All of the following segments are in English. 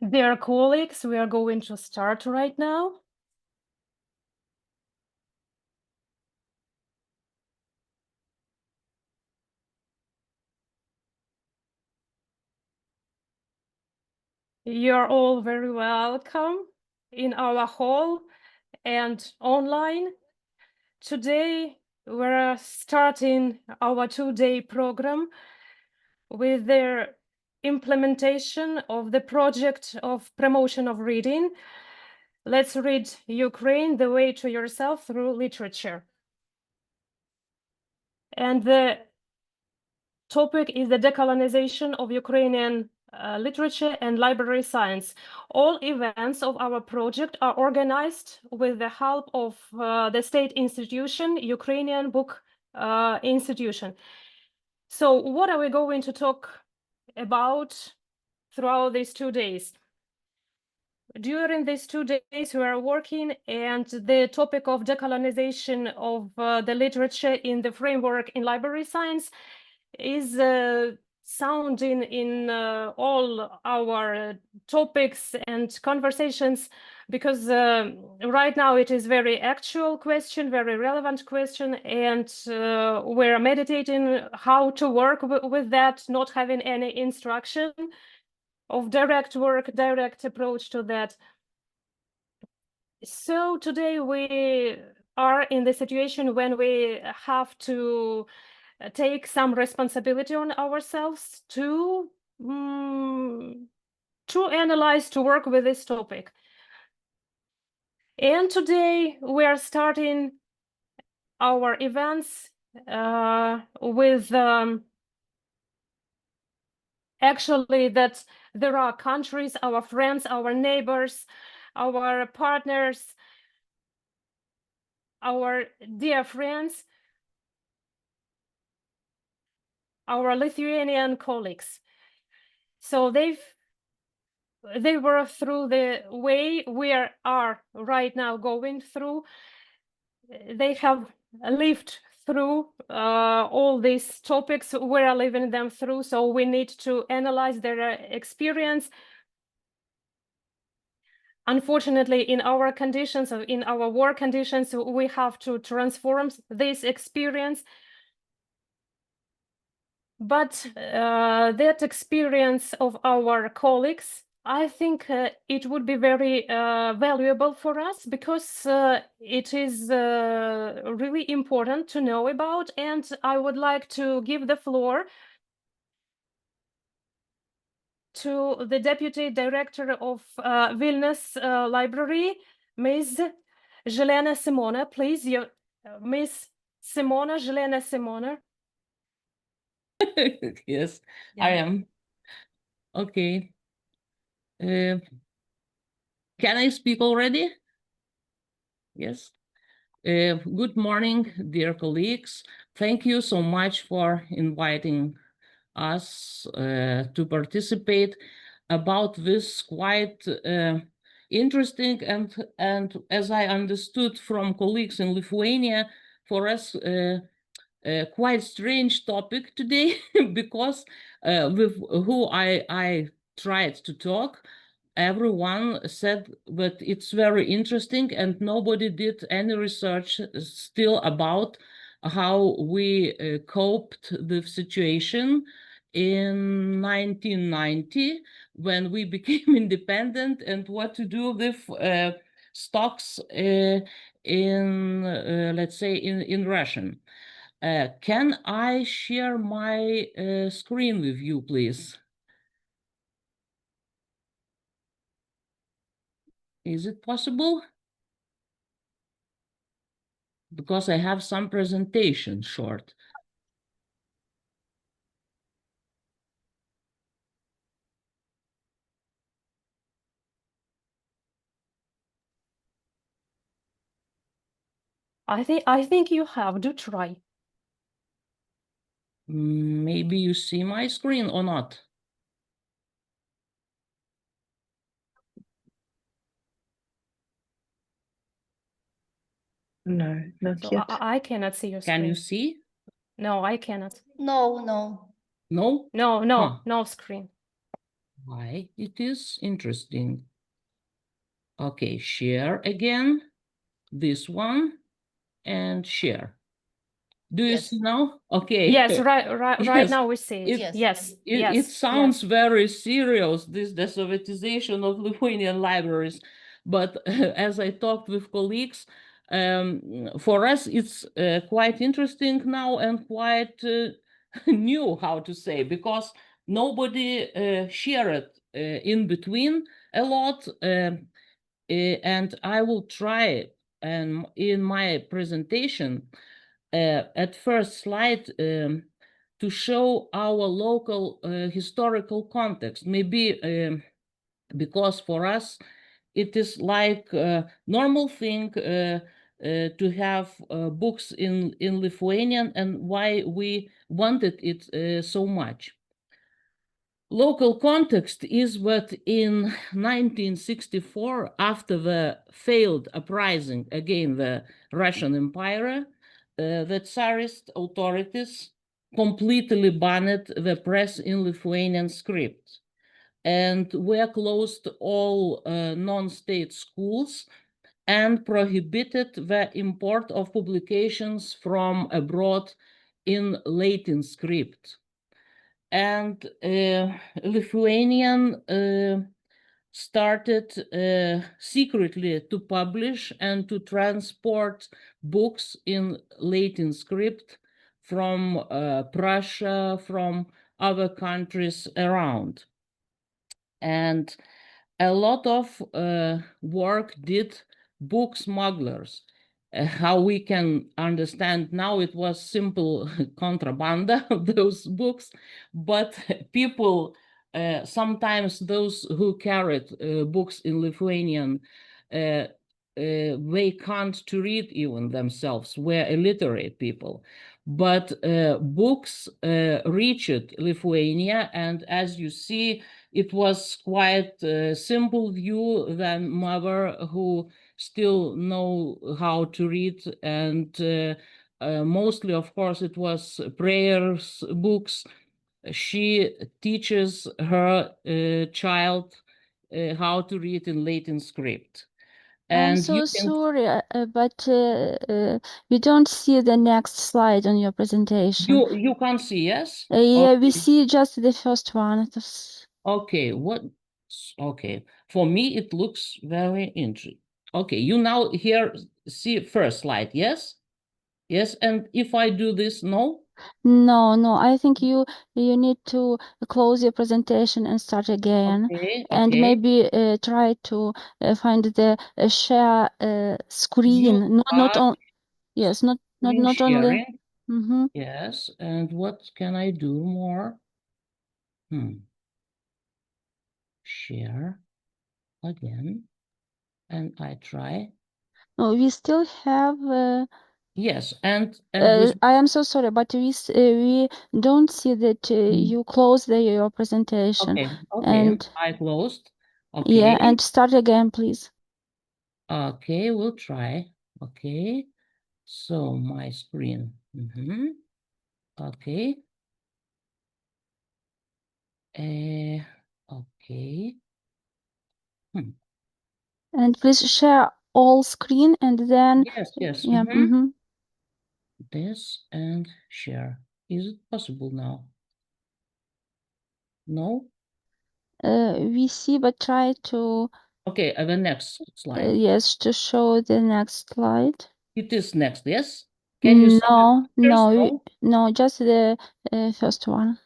Dear colleagues, we are going to start right now. You're all very welcome in our hall and online. Today, we're starting our two-day program with the implementation of the project of promotion of reading. Let's read Ukraine, the way to yourself through literature. And the topic is the decolonization of Ukrainian literature and library science. All events of our project are organized with the help of the state institution, Ukrainian Book Institution. So what are we going to talk about throughout these 2 days? During these 2 days, we are working, and the topic of decolonization of the literature in the framework in library science is sounding in all our topics and conversations, because right now it is very actual question, very relevant question, and we're meditating how to work with that, not having any instruction of direct work, direct approach to that. So today we are in the situation when we have to take some responsibility on ourselves to analyze, to work with this topic. And today we are starting our events with actually that there are countries, our friends, our neighbors, our partners, our dear friends, our Lithuanian colleagues. So they were through the way we are right now going through. They have lived through all these topics. We are living them through, so we need to analyze their experience. Unfortunately, in our conditions, in our war conditions, we have to transform this experience. But that experience of our colleagues, I think it would be very valuable for us, because it is really important to know about. And I would like to give the floor to the Deputy Director of Vilnius Library, Ms. Jelena Simona. Please, Ms. Simona, Jelena Simona. Yes, yeah. I am. Okay. Can I speak already? Yes. Good morning, dear colleagues. Thank you so much for inviting us to participate about this quite interesting and as I understood from colleagues in Lithuania, for us quite strange topic today, because with who I tried to talk, everyone said that it's very interesting, and nobody did any research still about how we coped the situation in 1990 when we became independent, and what to do with stocks in let's say in Russian. Can I share my screen with you, please? Is it possible? Because I have some presentation short. I think you have. Do try. Maybe you see my screen or not. No, not so yet. I cannot see your screen. Can you see? No, I cannot. No. No? No, no, Huh. no screen. Why? It is interesting. Okay, share again. This one and share. Do you Yes. see now? Okay. Yes, right Yes. now we see it. Yes. Yes, It yes, sounds very serious, this desovietization of Lithuanian libraries. But as I talked with colleagues, for us, it's quite interesting now and quite new, how to say, because nobody shared in between a lot. And I will try in my presentation at first slide to show our local historical context. Maybe because for us it is like a normal thing to have books in Lithuanian, and why we wanted it so much. Local context is that in 1964, after the failed uprising against the Russian Empire, the Tsarist authorities completely banned the press in Lithuanian script and were closed all non-state schools and prohibited the import of publications from abroad in Latin script. And Lithuanian started secretly to publish and to transport books in Latin script from Prussia, from other countries around. And a lot of work did book smugglers. How we can understand now, it was simple contrabanda of those books, but people, sometimes those who carried books in Lithuanian, they can't to read even themselves, were illiterate people. But books reached Lithuania, and as you see, it was quite a simple view than mother who still know how to read, and mostly, of course, it was prayers books. She teaches her child how to read in Latin script. I'm And so you can sorry, but we don't see the next slide on your presentation. you can't see, yes? Yeah, we Okay. see just the first one. Okay, okay. For me, it looks very interesting. Okay, you now here see first slide, yes? Yes, and if I do this, no? No, I think you need to close your presentation and start again, Okay, and okay. maybe try to find the share screen. You Not are on. Yes, not screen only. sharing. Mm-hmm. Yes, and what can I do more? Share again, and I try. No, we still have. Yes, and with I am so sorry, but we don't see that you close your presentation. okay, And I closed. yeah, Okay, and start again, please. okay, we'll try. Okay, so my screen. Okay. Okay. And please share all screen, and then Yes. yeah. This and share. Is it possible now? No? We see, but try to Okay, the next slide. yes, to show the next slide. It is next, yes? Can you see the pictures? No, just the first one.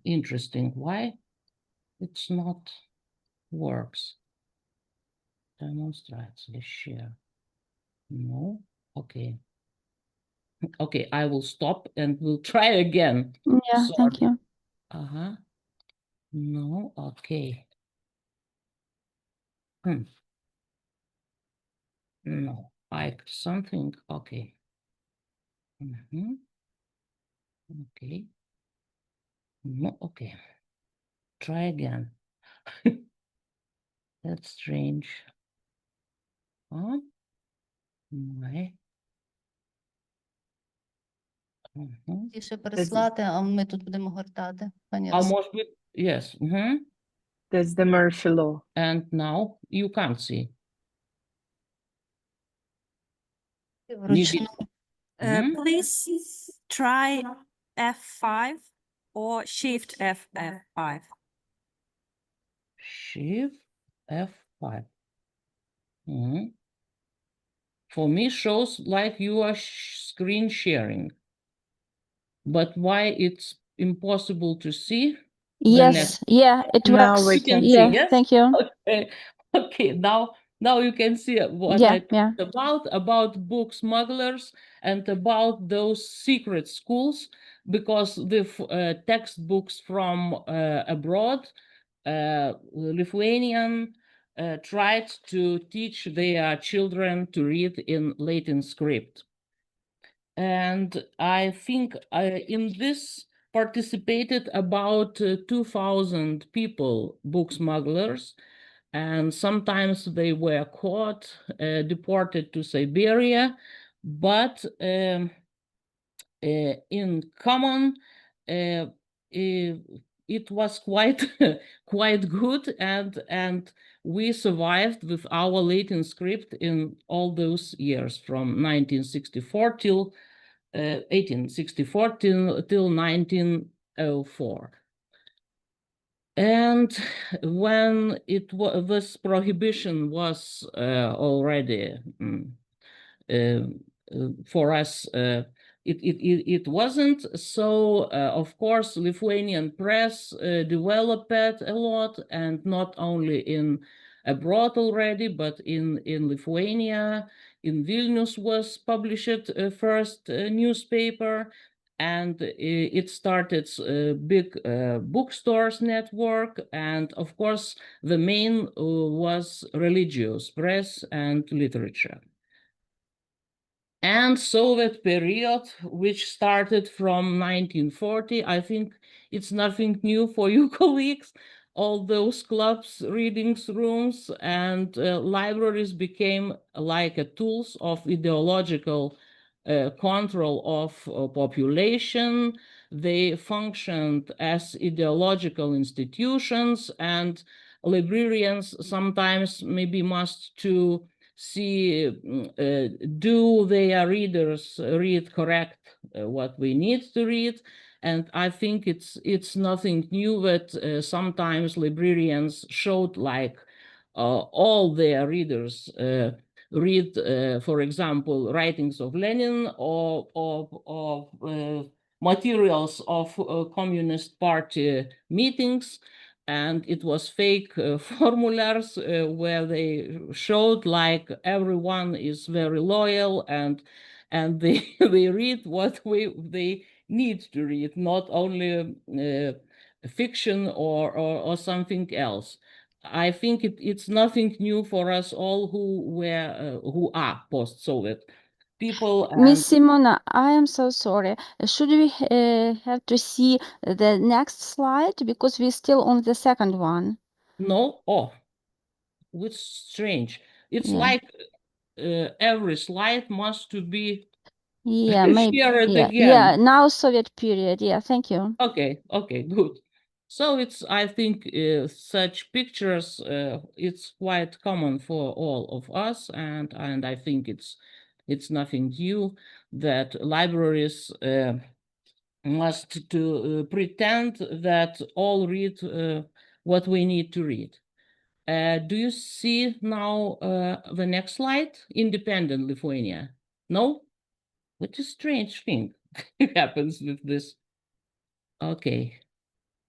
Interesting. Why it's not works? Demonstrates the share. No? Okay. Okay, I will stop and we'll try again. Yeah, thank you. No, okay. No, like something, okay. Okay. No, okay. Try again. That's strange. Huh? My. Mhm. Тише переслати, а ми тут будемо гортати. Пані А Руслана. може бути, yes. Mhm. That's the Murphy law. And now you can't see. Вручну. Mhm. Please try F5 or Shift F5. Shift F5. Mhm. For me, shows like you are screen sharing. But why it's impossible to see? The Yes, next- yeah, it Now works. we You can can see, Yeah, yes? thank you. Okay, okay. Now you can see what Yeah, I yeah. talked about book smugglers and about those secret schools, because the textbooks from abroad, Lithuanian tried to teach their children to read in Latin script. And I think in this participated about 2,000 people, book smugglers, and sometimes they were caught, deported to Siberia, but in common, it was quite quite good, and we survived with our Latin script in all those years from 1964 till 1864 till 1904. And when this prohibition was already for us, it wasn't. So, of course, Lithuanian press developed a lot, and not only in abroad already, but in Lithuania. In Vilnius was published first newspaper, and it started a big bookstores network. And of course, the main was religious press and literature. And Soviet period, which started from 1940. I think it's nothing new for you colleagues. All those clubs, readings rooms, and libraries became like tools of ideological control of population. They functioned as ideological institutions, and librarians sometimes maybe must to see do their readers read correct what we need to read. And I think it's nothing new that sometimes librarians showed like all their readers read, for example, writings of Lenin or materials of Communist Party meetings. And it was fake formulas where they showed like everyone is very loyal, and they they read what they need to read, not only fiction or something else. I think it's nothing new for us all who are post-Soviet people. Miss Simona, I am so sorry. Should we have to see the next slide because we're still on the second one? No, which strange. It's Yeah. like every slide must to be Yeah, maybe. shared Yeah, again. yeah. Now Soviet period. Yeah, thank you. Okay, good. So it's, I think, such pictures, it's quite common for all of us, and I think it's nothing new that libraries must to pretend that all read what we need to read. Do you see now the next slide? Independent Lithuania. No? What a strange thing happens with this. Okay.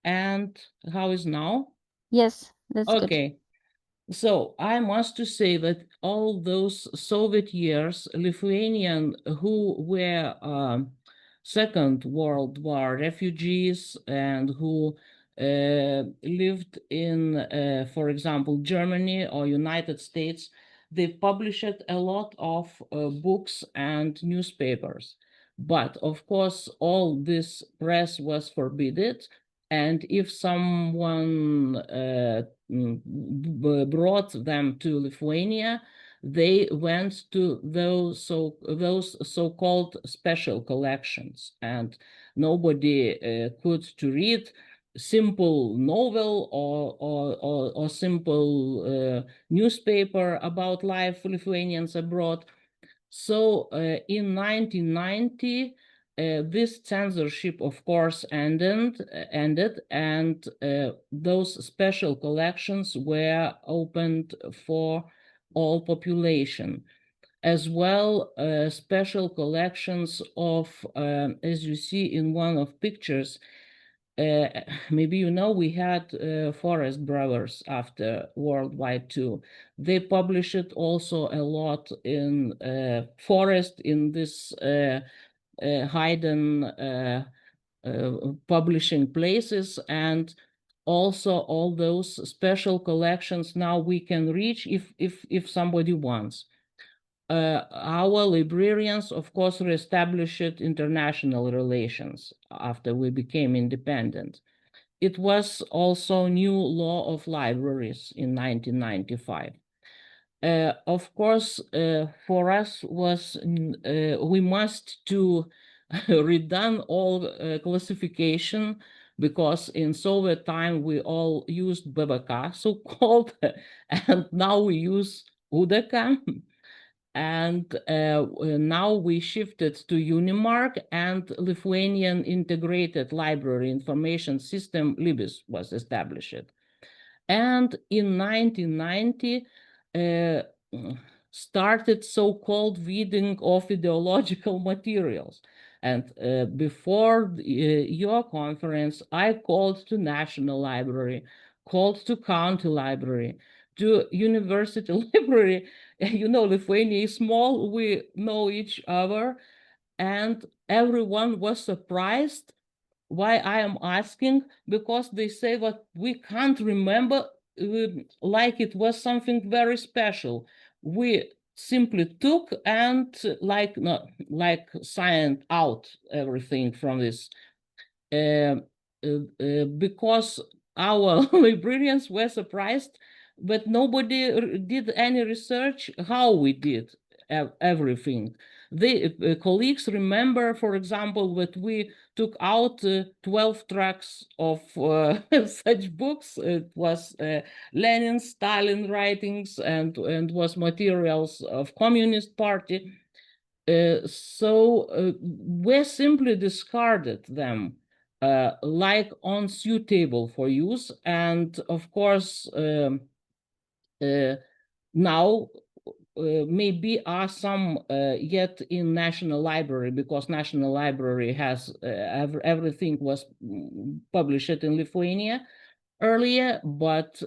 And how is now? Yes, that's good. Okay. So I must to say that all those Soviet years, Lithuanian who were Second World War refugees and who lived in, for example, Germany or United States, they published a lot of books and newspapers. But of course, all this press was forbidden. And if someone brought them to Lithuania, they went to those so-called special collections, and nobody could to read simple novel or simple newspaper about life Lithuanians abroad. So in 1990, this censorship, of course, ended, and those special collections were opened for all population. As well, special collections of, as you see in one of pictures, maybe you know, we had Forest Brothers after World War II. They published also a lot in Forest, in this hidden publishing places, and also all those special collections now we can reach if somebody wants. Our librarians, of course, reestablished international relations after we became independent. It was also new law of libraries in 1995. Of course, for us was we must to redone all classification, because in Soviet time we all used BBK, so-called, and now we use UDK. And now we shifted to Unimark, and Lithuanian Integrated Library Information System, LIBIS, was established. And in 1990, started so-called reading of ideological materials. And before your conference, I called to National Library, called to County Library, to University Library. You know, Lithuania is small, we know each other, and everyone was surprised why I am asking, because they say that we can't remember, like it was something very special. We simply took and like signed out everything from this. Because our librarians were surprised, but nobody did any research how we did everything. The colleagues remember, for example, that we took out 12 tracks of such books. It was Lenin, Stalin writings, and was materials of Communist Party. So we simply discarded them like unsuitable for use. And of course, now maybe are some yet in National Library, because National Library has everything was published in Lithuania earlier, but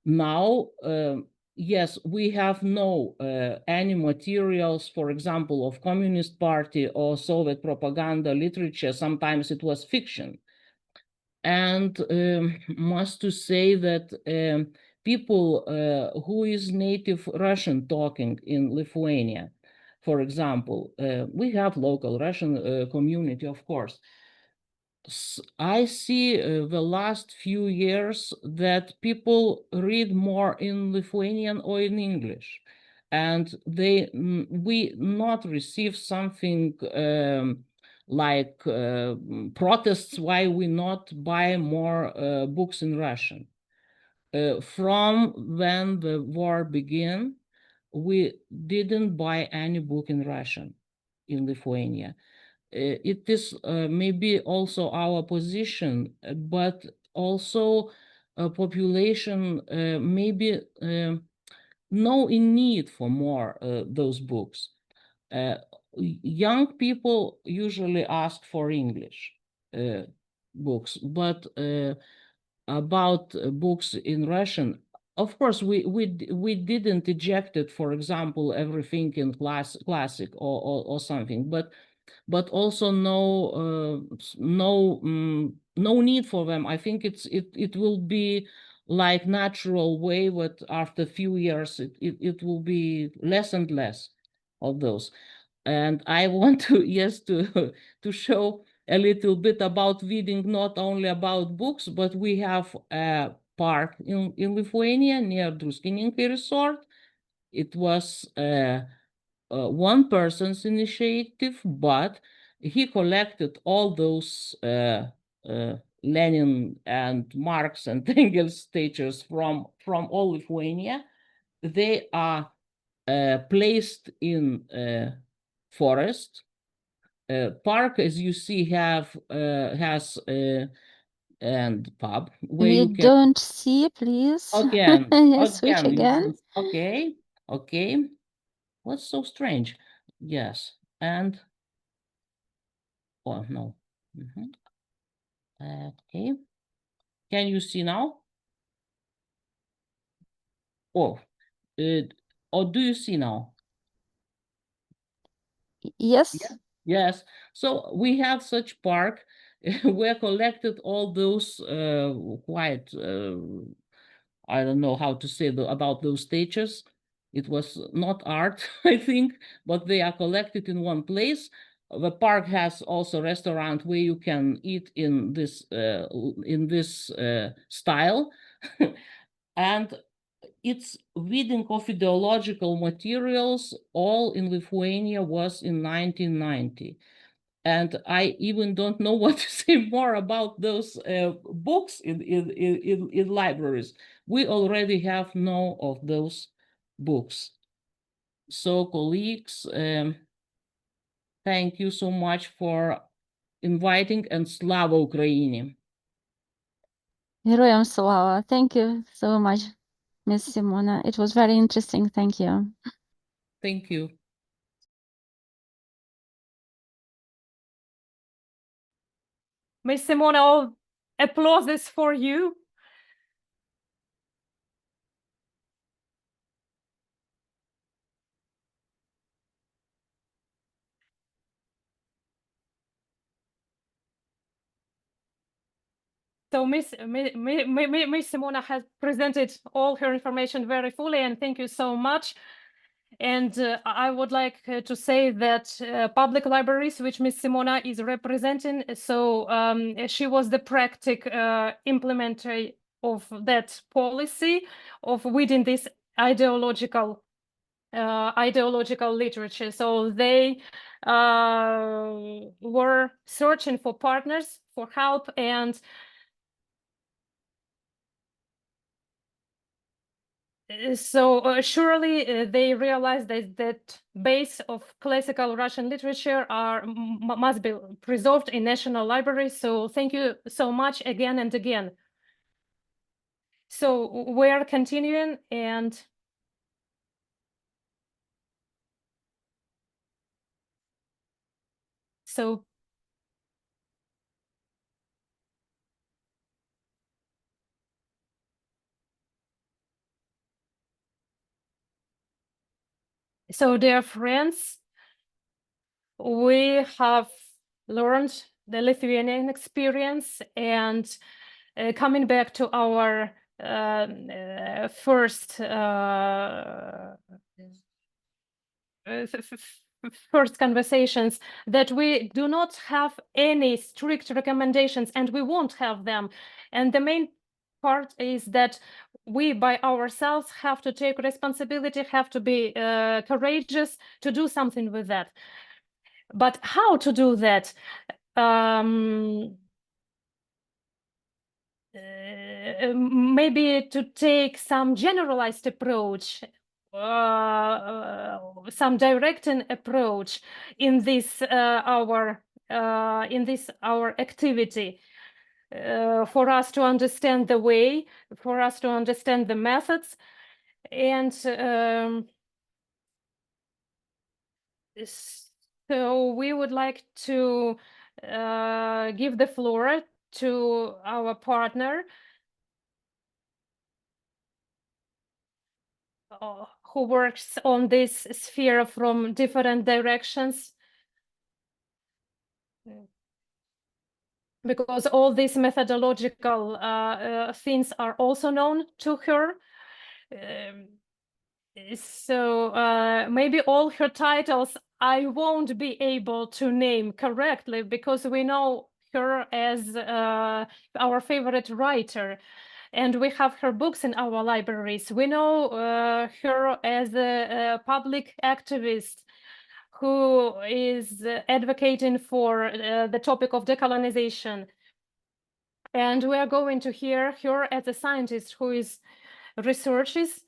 now, yes, we have no any materials, for example, of Communist Party or Soviet propaganda literature. Sometimes it was fiction. And must to say that people who is native Russian talking in Lithuania, for example, we have local Russian community, of course. I see the last few years that people read more in Lithuanian or in English, and we not receive something like protests why we not buy more books in Russian. From when the war began, we didn't buy any book in Russian in Lithuania. It is maybe also our position, but also population maybe no in need for more those books. Young people usually ask for English books, but about books in Russian, of course, we didn't eject it, for example, everything in classic or something, but also no need for them. I think it will be like natural way, but after a few years it will be less and less of those. And I want to to show a little bit about reading, not only about books, but we have a park in Lithuania near Druskininkai Resort. it was one person's initiative, but he collected all those Lenin and Marx and Engels statues from all Lithuania. They are placed in forest. Park, as you see, has and pub where We you can don't see, please. again Switch you again. can- okay. What's so strange? Yes, and oh no. Okay, can you see now? Oh, or do you see now? Yes. Yes. So we have such park where collected all those quite I don't know how to say about those statues. It was not art, I think, but they are collected in one place. The park has also a restaurant where you can eat in this style, and its reading of ideological materials all in Lithuania was in 1990. And I even don't know what to say more about those books in libraries. We already have none of those books. So colleagues, thank you so much for inviting, and Slava Ukraini. Героям слава. Thank you so much, Miss Simona. It was very interesting. Thank you. Thank you. Miss Simona, all applauses for you. So Miss Simona has presented all her information very fully, and thank you so much. And I would like to say that public libraries, which Miss Simona is representing, so she was the practical implementer of that policy of within this ideological literature. So they were searching for partners for help, and so surely they realized that base of classical Russian literature must be preserved in national libraries. So thank you so much again and again. So we are continuing, and so dear friends, we have learned the Lithuanian experience, and coming back to our first conversations, that we do not have any strict recommendations, and we won't have them. And the main part is that we by ourselves have to take responsibility, have to be courageous to do something with that. But how to do that? Maybe to take some generalized approach, some directing approach in this our activity, for us to understand the way, for us to understand the methods, and so we would like to give the floor to our partner, who works on this sphere from different directions, because all these methodological things are also known to her. So maybe all her titles I won't be able to name correctly, because we know her as our favorite writer. and we have her books in our libraries. We know her as a public activist who is advocating for the topic of decolonization. And we are going to hear her as a scientist who is researches.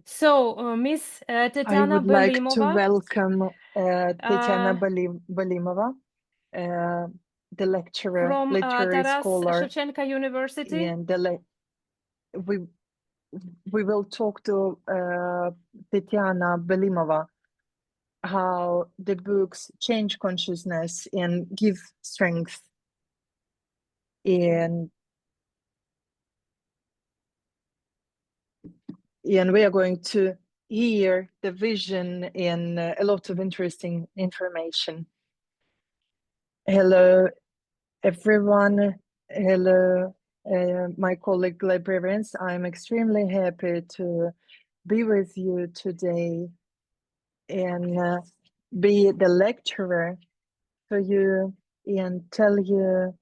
So, Miss I Tetiana would like to Belimova, welcome Tetiana Belimova, the lecturer, from literary Taras scholar, Shevchenko University. and we will talk to Tetiana Belimova how the books change consciousness and give strength, and we are going to hear the vision and a lot of interesting information. Hello, everyone. Hello, my colleague librarians. I'm extremely happy to be with you today and be the lecturer for you and tell you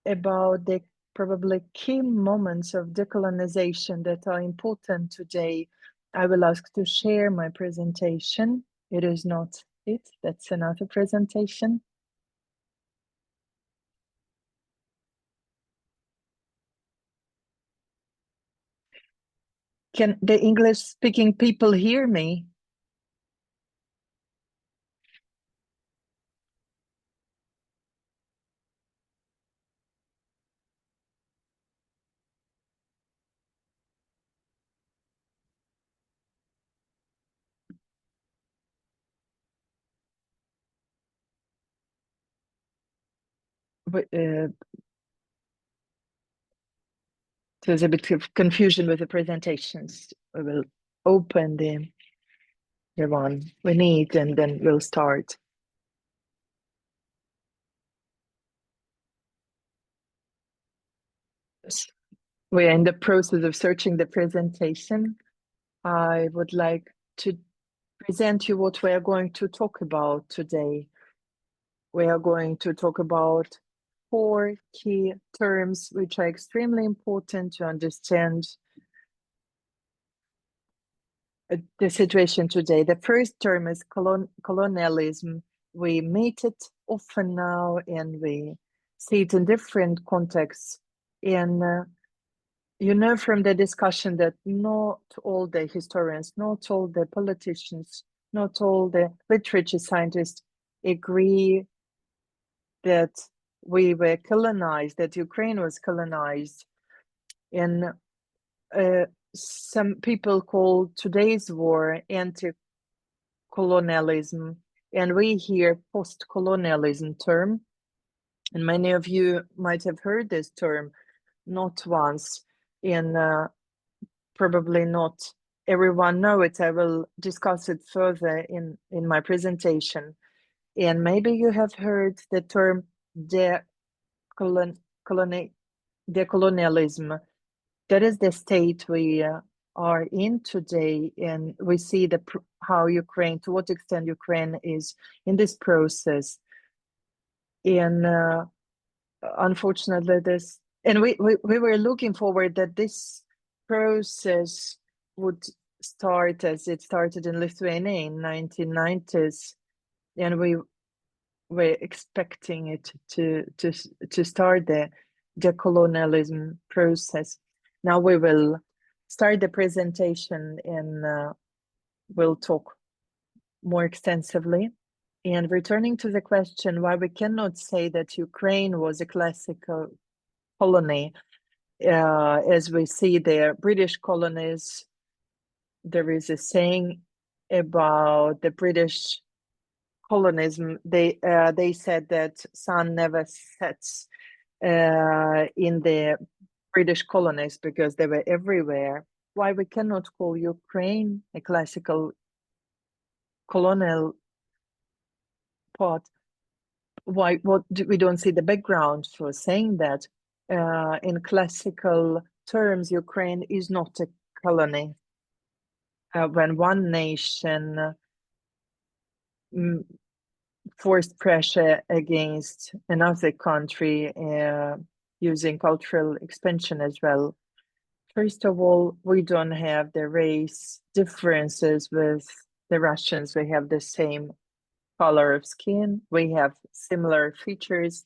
about the probably key moments of decolonization that are important today. I will ask to share my presentation. It is not it, that's another presentation. Can the English-speaking people hear me? There's a bit of confusion with the presentations. We will open the one we need and then we'll start. We are in the process of searching the presentation. I would like to present you what we are going to talk about today. We are going to talk about 4 key terms which are extremely important to understand the situation today. The first term is colonialism. We meet it often now and we see it in different contexts. And you know from the discussion that not all the historians, not all the politicians, not all the literature scientists agree that we were colonized, that Ukraine was colonized. And some people call today's war anti-colonialism, and we hear post-colonialism term. And many of you might have heard this term not once, and probably not everyone know it. I will discuss it further in my presentation. And maybe you have heard the term decolonialism. That is the state we are in today, and we see how Ukraine, to what extent Ukraine is in this process. And unfortunately, we were looking forward that this process would start as it started in Lithuania in 1990s, and we were expecting it to start the decolonialism process. Now we will start the presentation and we'll talk more extensively. And returning to the question why we cannot say that Ukraine was a classical colony, as we see the British colonies, there is a saying about the British colonism. They said that sun never sets in the British colonies because they were everywhere. Why we cannot call Ukraine a classical colonial part? Why? We don't see the background for saying that. In classical terms, Ukraine is not a colony. When one nation forced pressure against another country using cultural expansion as well, First of all, we don't have the race differences with the Russians. We have the same color of skin. We have similar features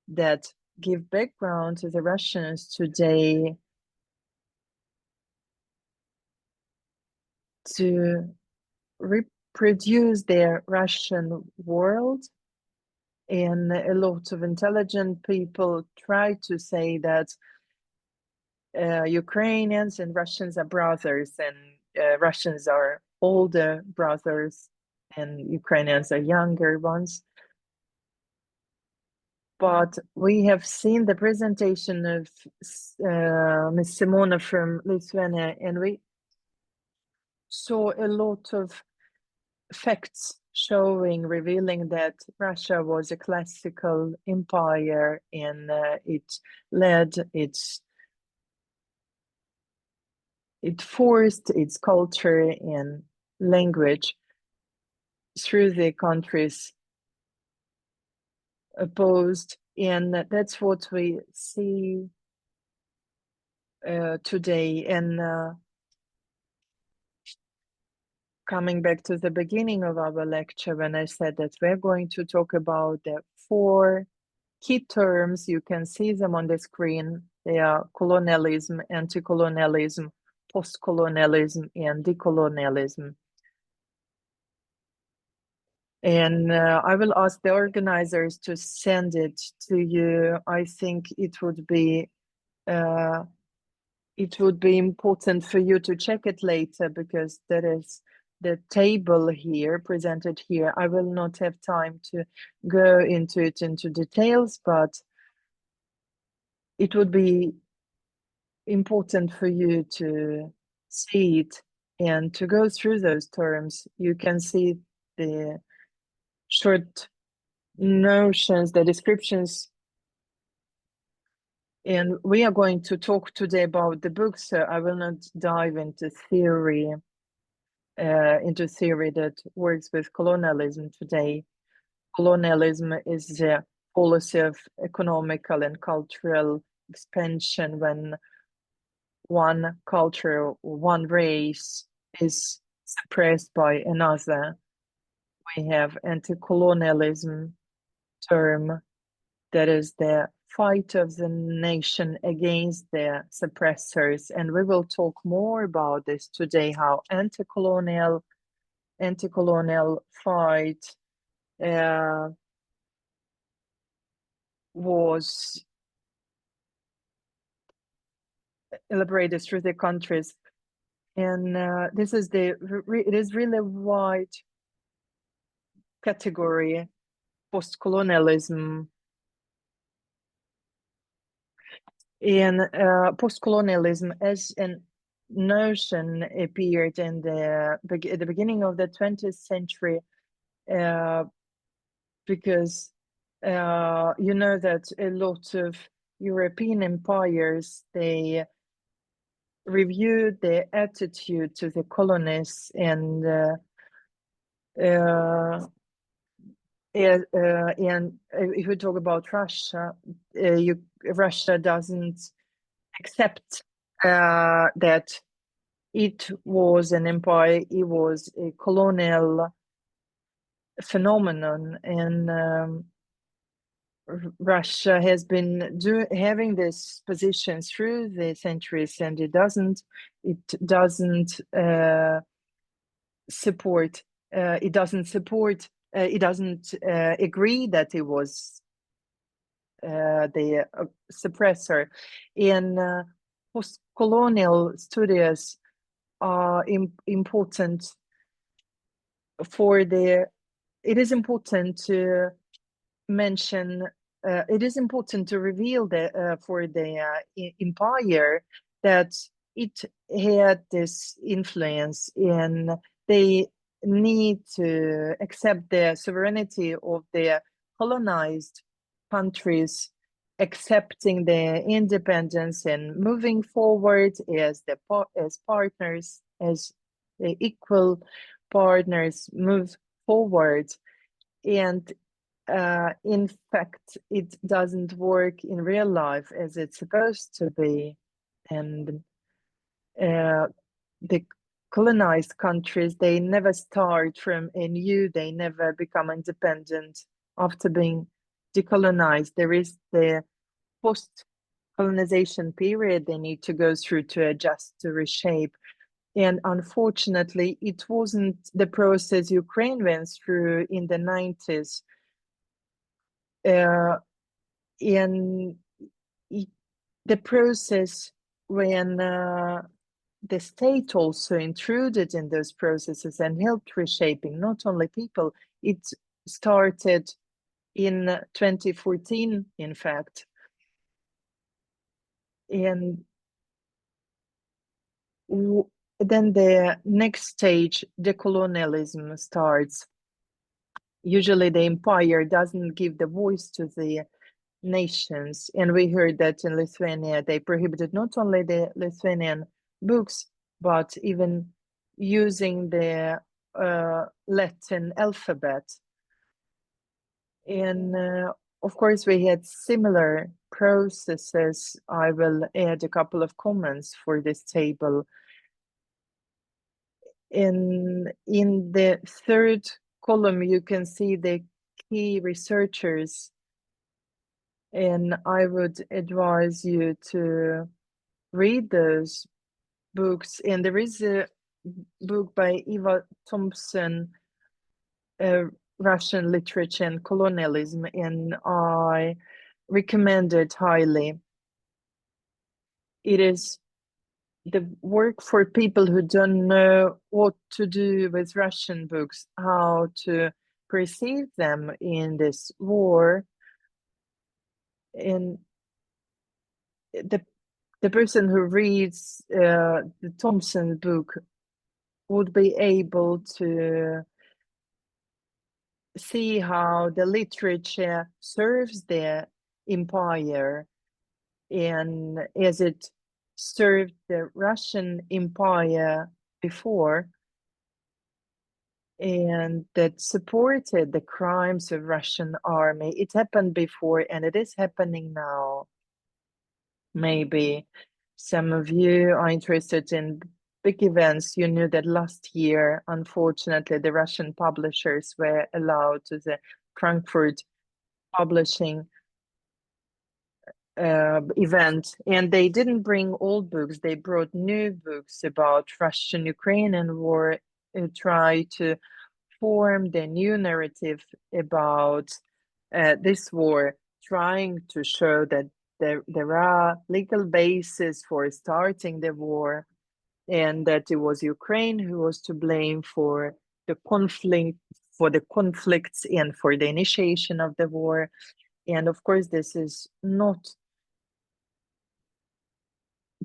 that give background to the Russians today to reproduce their Russian world. And a lot of intelligent people try to say that Ukrainians and Russians are brothers, and Russians are older brothers and Ukrainians are younger ones. But we have seen the presentation of Ms. Simona from Lithuania, and we saw a lot of facts revealing that Russia was a classical empire, and it forced its culture and language through the countries opposed, and that's what we see today. And coming back to the beginning of our lecture, when I said that we're going to talk about the 4 key terms, you can see them on the screen. They are colonialism, anti-colonialism, post-colonialism, and decolonialism. And I will ask the organizers to send it to you. I think it would be important for you to check it later, because there is the table here presented here. I will not have time to go into details, but it would be important for you to see it and to go through those terms. You can see the short notions, the descriptions, and we are going to talk today about the book, so I will not dive into theory that works with colonialism today. Colonialism is the policy of economical and cultural expansion when one culture, one race is suppressed by another. We have anti-colonialism term, that is the fight of the nation against the suppressors, and we will talk more about this today, how anti-colonial fight was elaborated through the countries. And this is it is really wide category, post-colonialism. And post-colonialism as a notion appeared at the beginning of the 20th century, because you know that a lot of European empires, they reviewed their attitude to the colonists, and if we talk about Russia, Russia doesn't accept that it was an empire, it was a colonial phenomenon, and Russia has been having this position through the centuries, and it doesn't agree that it was the suppressor. In post-colonial studies are important for it is important to mention, it is important to reveal for the empire that it had this influence, and they need to accept the sovereignty of the colonized countries, accepting their independence and moving forward as partners, as the equal partners move forward. And in fact, it doesn't work in real life as it's supposed to be. And the colonized countries, they never start from anew, they never become independent after being decolonized. There is the post-colonization period they need to go through to adjust, to reshape. And unfortunately, it wasn't the process Ukraine went through in the 90s. And the process when the state also intruded in those processes and helped reshaping not only people, it started in 2014, in fact. And then the next stage, decolonialism, starts. Usually the empire doesn't give the voice to the nations. And we heard that in Lithuania, they prohibited not only the Lithuanian books, but even using the Latin alphabet. And of course, we had similar processes. I will add a couple of comments for this table. In the third column, you can see the key researchers, and I would advise you to read those books. And there is a book by Eva Thompson, Russian Literature and Colonialism, and I recommend it highly. It is the work for people who don't know what to do with Russian books, how to perceive them in this war. And the person who reads the Thompson book would be able to see how the literature serves the empire, and as it served the Russian Empire before, and that supported the crimes of Russian army. It happened before and it is happening now. Maybe some of you are interested in big events. You knew that last year, unfortunately, the Russian publishers were allowed to the Frankfurt publishing event, and they didn't bring old books, they brought new books about Russian-Ukrainian war, try to form the new narrative about this war, trying to show that there are legal bases for starting the war, and that it was Ukraine who was to blame for the conflicts and for the initiation of the war. And of course, this is not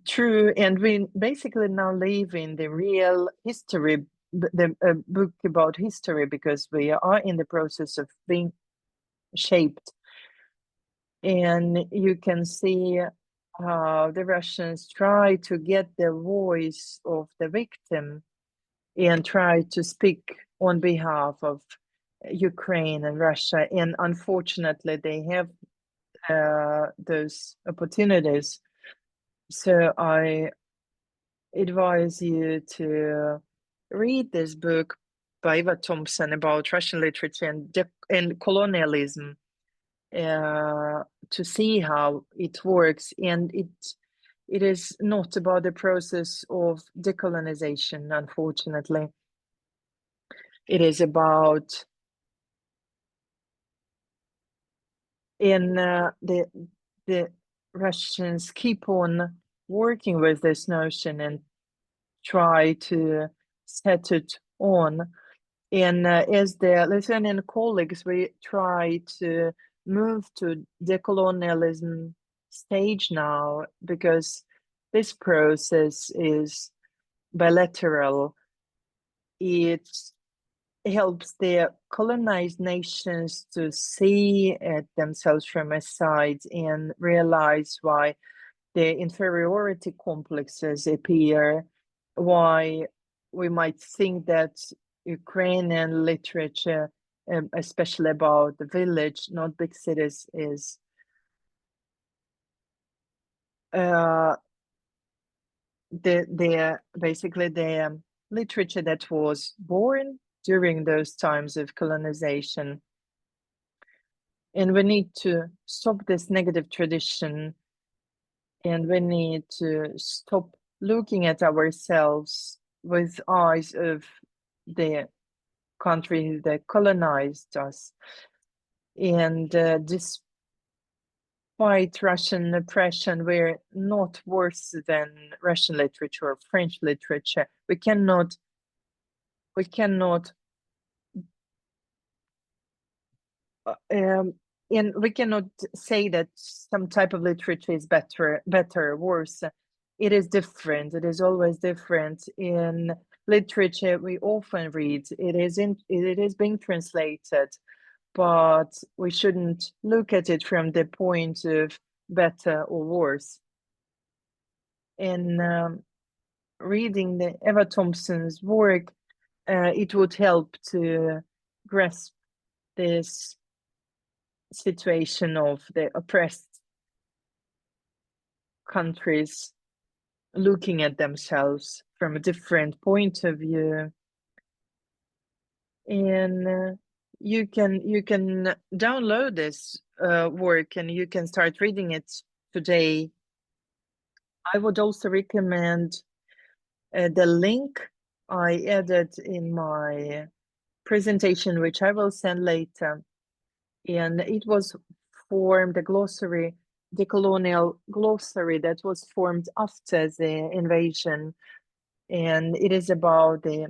true, and we basically now live in the real history, the book about history, because we are in the process of being shaped. And you can see how the Russians try to get the voice of the victim and try to speak on behalf of Ukraine and Russia. And unfortunately, they have those opportunities. So I advise you to read this book by Eva Thompson about Russian literature and colonialism, to see how it works. And it is not about the process of decolonization, unfortunately. It is about the Russians keep on working with this notion and try to set it on. And as the Lithuanian colleagues, we try to move to decolonialism stage now, because this process is bilateral. It helps the colonized nations to see at themselves from a side and realize why the inferiority complexes appear, why we might think that Ukrainian literature, especially about the village, not big cities, is basically the literature that was born during those times of colonization. And we need to stop this negative tradition, and we need to stop looking at ourselves with eyes of the country that colonized us. And despite Russian oppression, we're not worse than Russian literature or French literature. We cannot and we cannot say that some type of literature is better or worse. It is different. It is always different. In literature we often read, it is being translated, but we shouldn't look at it from the point of better or worse. In reading the Eva Thompson's work, it would help to grasp this situation of the oppressed countries looking at themselves from a different point of view. And you can download this work and you can start reading it today. I would also recommend the link I added in my presentation, which I will send later. And it was formed, a glossary, the colonial glossary that was formed after the invasion. And it is about the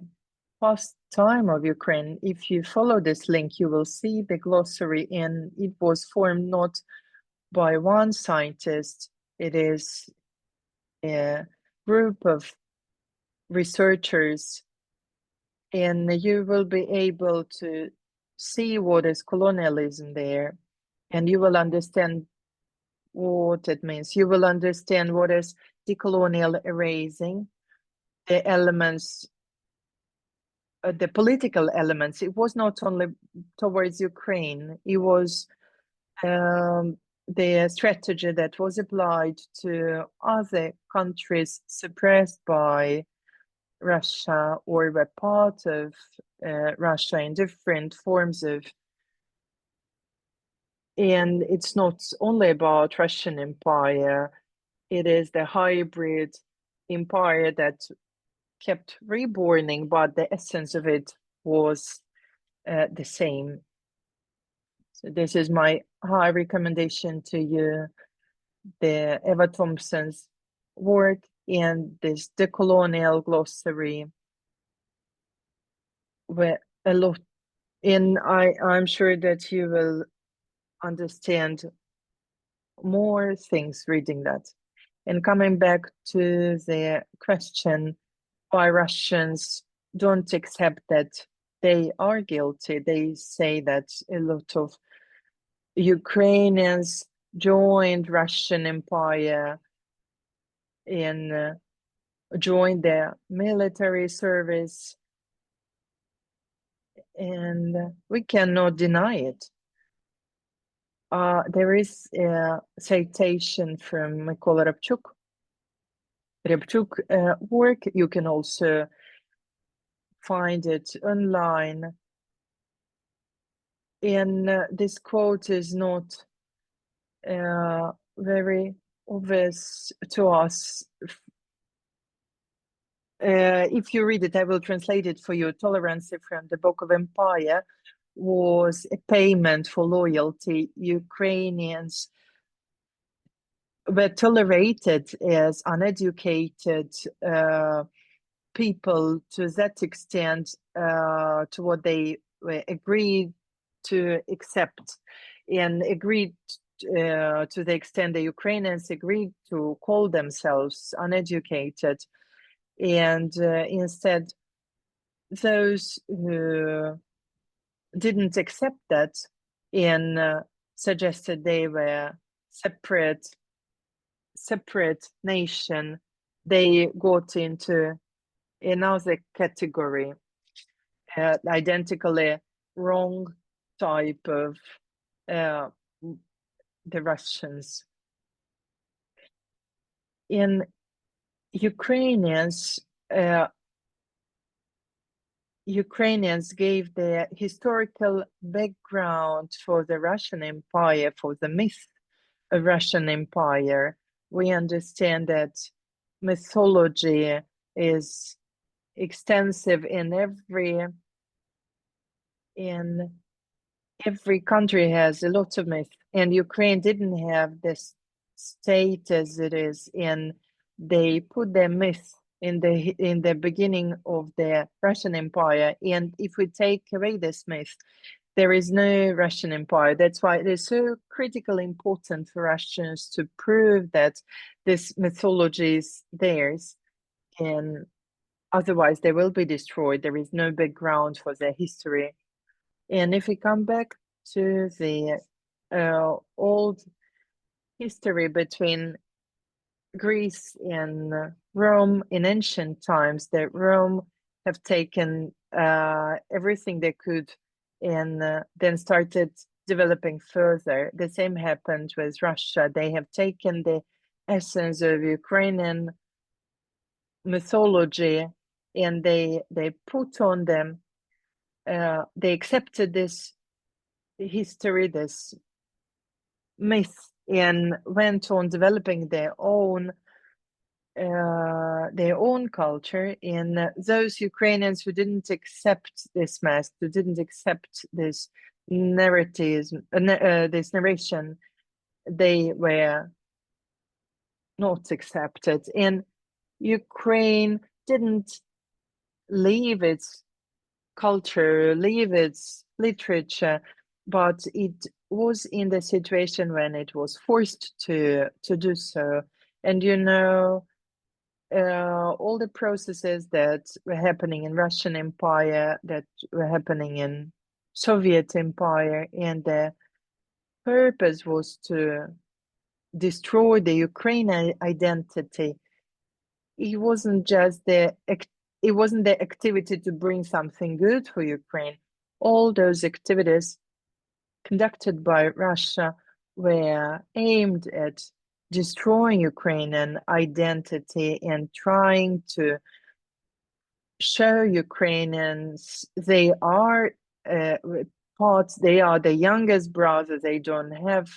past time of Ukraine. If you follow this link, you will see the glossary, and it was formed not by one scientist. It is a group of researchers, and you will be able to see what is colonialism there, and you will understand what it means. You will understand what is decolonial erasing, the elements, the political elements. It was not only towards Ukraine, it was the strategy that was applied to other countries suppressed by Russia or were part of Russia in different forms of. And it's not only about Russian Empire, it is the hybrid empire that kept reborning, but the essence of it was the same. So this is my high recommendation to you, the Eva Thompson's work and this decolonial glossary, where a lot, and I'm sure that you will understand more things reading that. And coming back to the question why Russians don't accept that they are guilty, they say that a lot of Ukrainians joined Russian Empire and joined their military service, and we cannot deny it. There is a citation from Mykola Repchuk work. You can also find it online. And this quote is not very obvious to us. If you read it, I will translate it for you. Tolerance from the Book of Empire was a payment for loyalty. Ukrainians were tolerated as uneducated people to that extent, to what they were agreed to accept, and agreed to the extent the Ukrainians agreed to call themselves uneducated. And instead, those who didn't accept that and suggested they were separate nation, they got into another category, identically wrong type of the Russians. And Ukrainians gave the historical background for the Russian Empire, for the myth of Russian Empire. We understand that mythology is extensive in every country has a lot of myth, and Ukraine didn't have this state as it is, and they put their myth in the beginning of the Russian Empire. And if we take away this myth, there is no Russian Empire. That's why it is so critically important for Russians to prove that this mythology is theirs, and otherwise they will be destroyed. There is no background for their history. And if we come back to the old history between Greece and Rome in ancient times, that Rome have taken everything they could and then started developing further. The same happened with Russia. They have taken the essence of Ukrainian mythology and they put on them, they accepted this history, this myth, and went on developing their own culture. And those Ukrainians who didn't accept this myth, who didn't accept this narrative, this narration, they were not accepted. And Ukraine didn't leave its culture, leave its literature, but it was in the situation when it was forced to do so. And you know, all the processes that were happening in Russian Empire, that were happening in Soviet Empire, and the purpose was to destroy the Ukrainian identity. It wasn't just the activity to bring something good for Ukraine. All those activities conducted by Russia were aimed at destroying Ukrainian identity and trying to show Ukrainians they are parts, they are the youngest brother, they don't have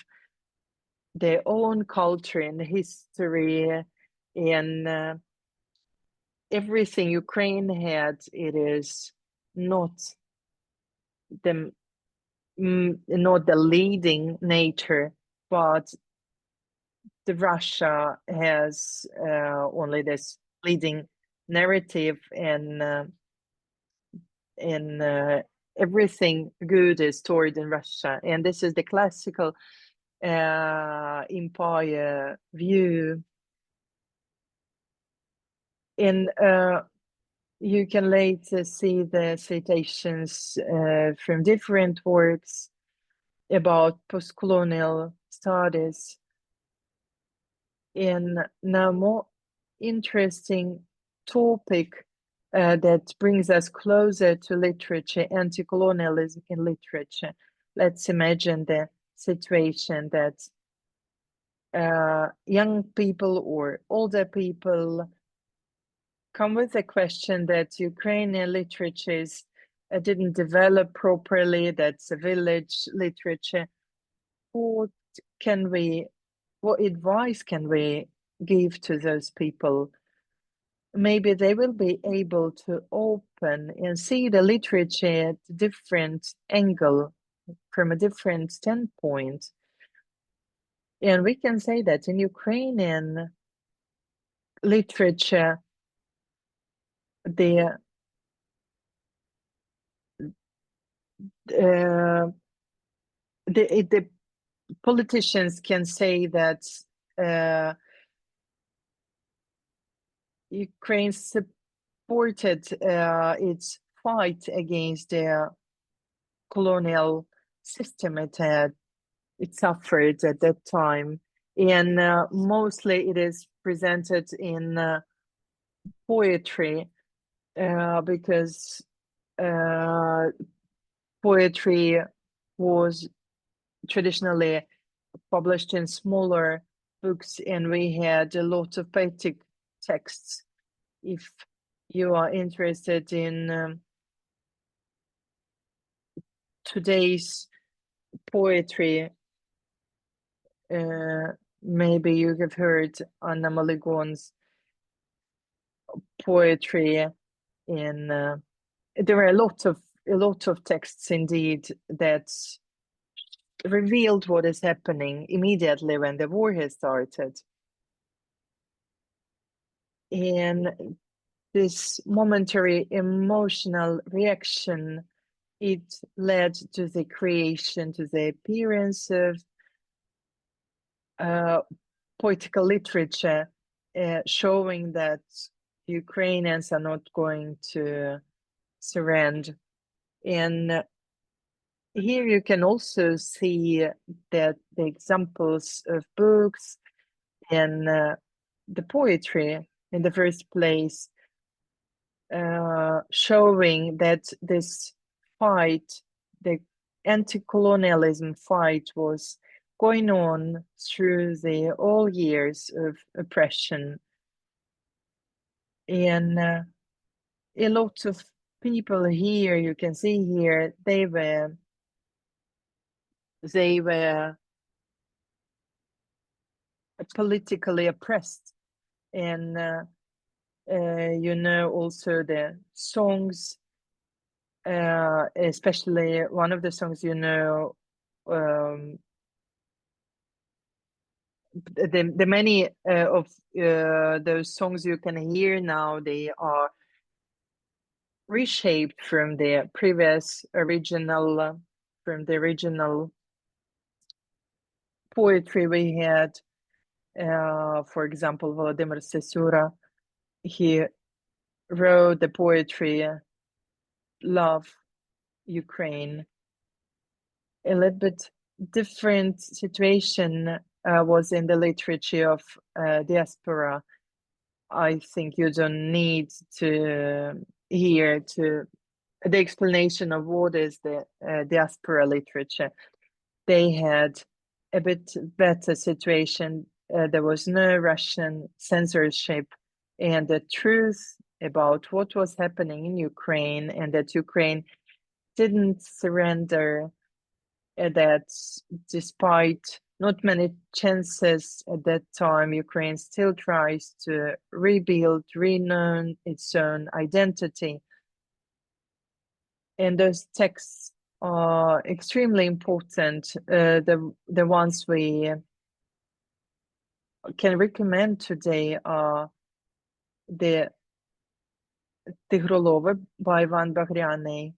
their own culture and history, and everything Ukraine had, it is not the leading nature, but the Russia has only this leading narrative, and everything good is stored in Russia, and this is the classical empire view. And you can later see the citations from different works about post-colonial studies. And now more interesting topic that brings us closer to literature, anti-colonialism in literature. Let's imagine the situation that young people or older people come with the question that Ukrainian literatures didn't develop properly, that's a village literature. What advice can we give to those people? Maybe they will be able to open and see the literature at a different angle, from a different standpoint. And we can say that in Ukrainian literature, the politicians can say that Ukraine supported its fight against the colonial system it suffered at that time, and mostly it is presented in poetry, because poetry was traditionally published in smaller books, and we had a lot of poetic texts. If you are interested in today's poetry, maybe you have heard Anna Maligon's poetry in there are a lot of texts indeed that revealed what is happening immediately when the war has started. And this momentary emotional reaction, it led to the creation, to the appearance of poetical literature, showing that Ukrainians are not going to surrender. And here you can also see that the examples of books and the poetry in the first place, showing that this fight, the anti-colonialism fight, was going on through the all years of oppression. And a lot of people here, you can see here, they were politically oppressed. And you know, also the songs, especially one of the songs, you know, the many of those songs you can hear now, they are reshaped from the previous original, from the original poetry we had. For example, Volodymyr Sesura, he wrote the poetry Love Ukraine. A little bit different situation was in the literature of diaspora. I think you don't need to hear to the explanation of what is the diaspora literature. They had a bit better situation. There was no Russian censorship, and the truth about what was happening in Ukraine, and that Ukraine didn't surrender, that despite not many chances at that time, Ukraine still tries to rebuild, renown its own identity. And those texts are extremely important. The ones we can recommend today are the Tigrolova by Ivan Bagriani,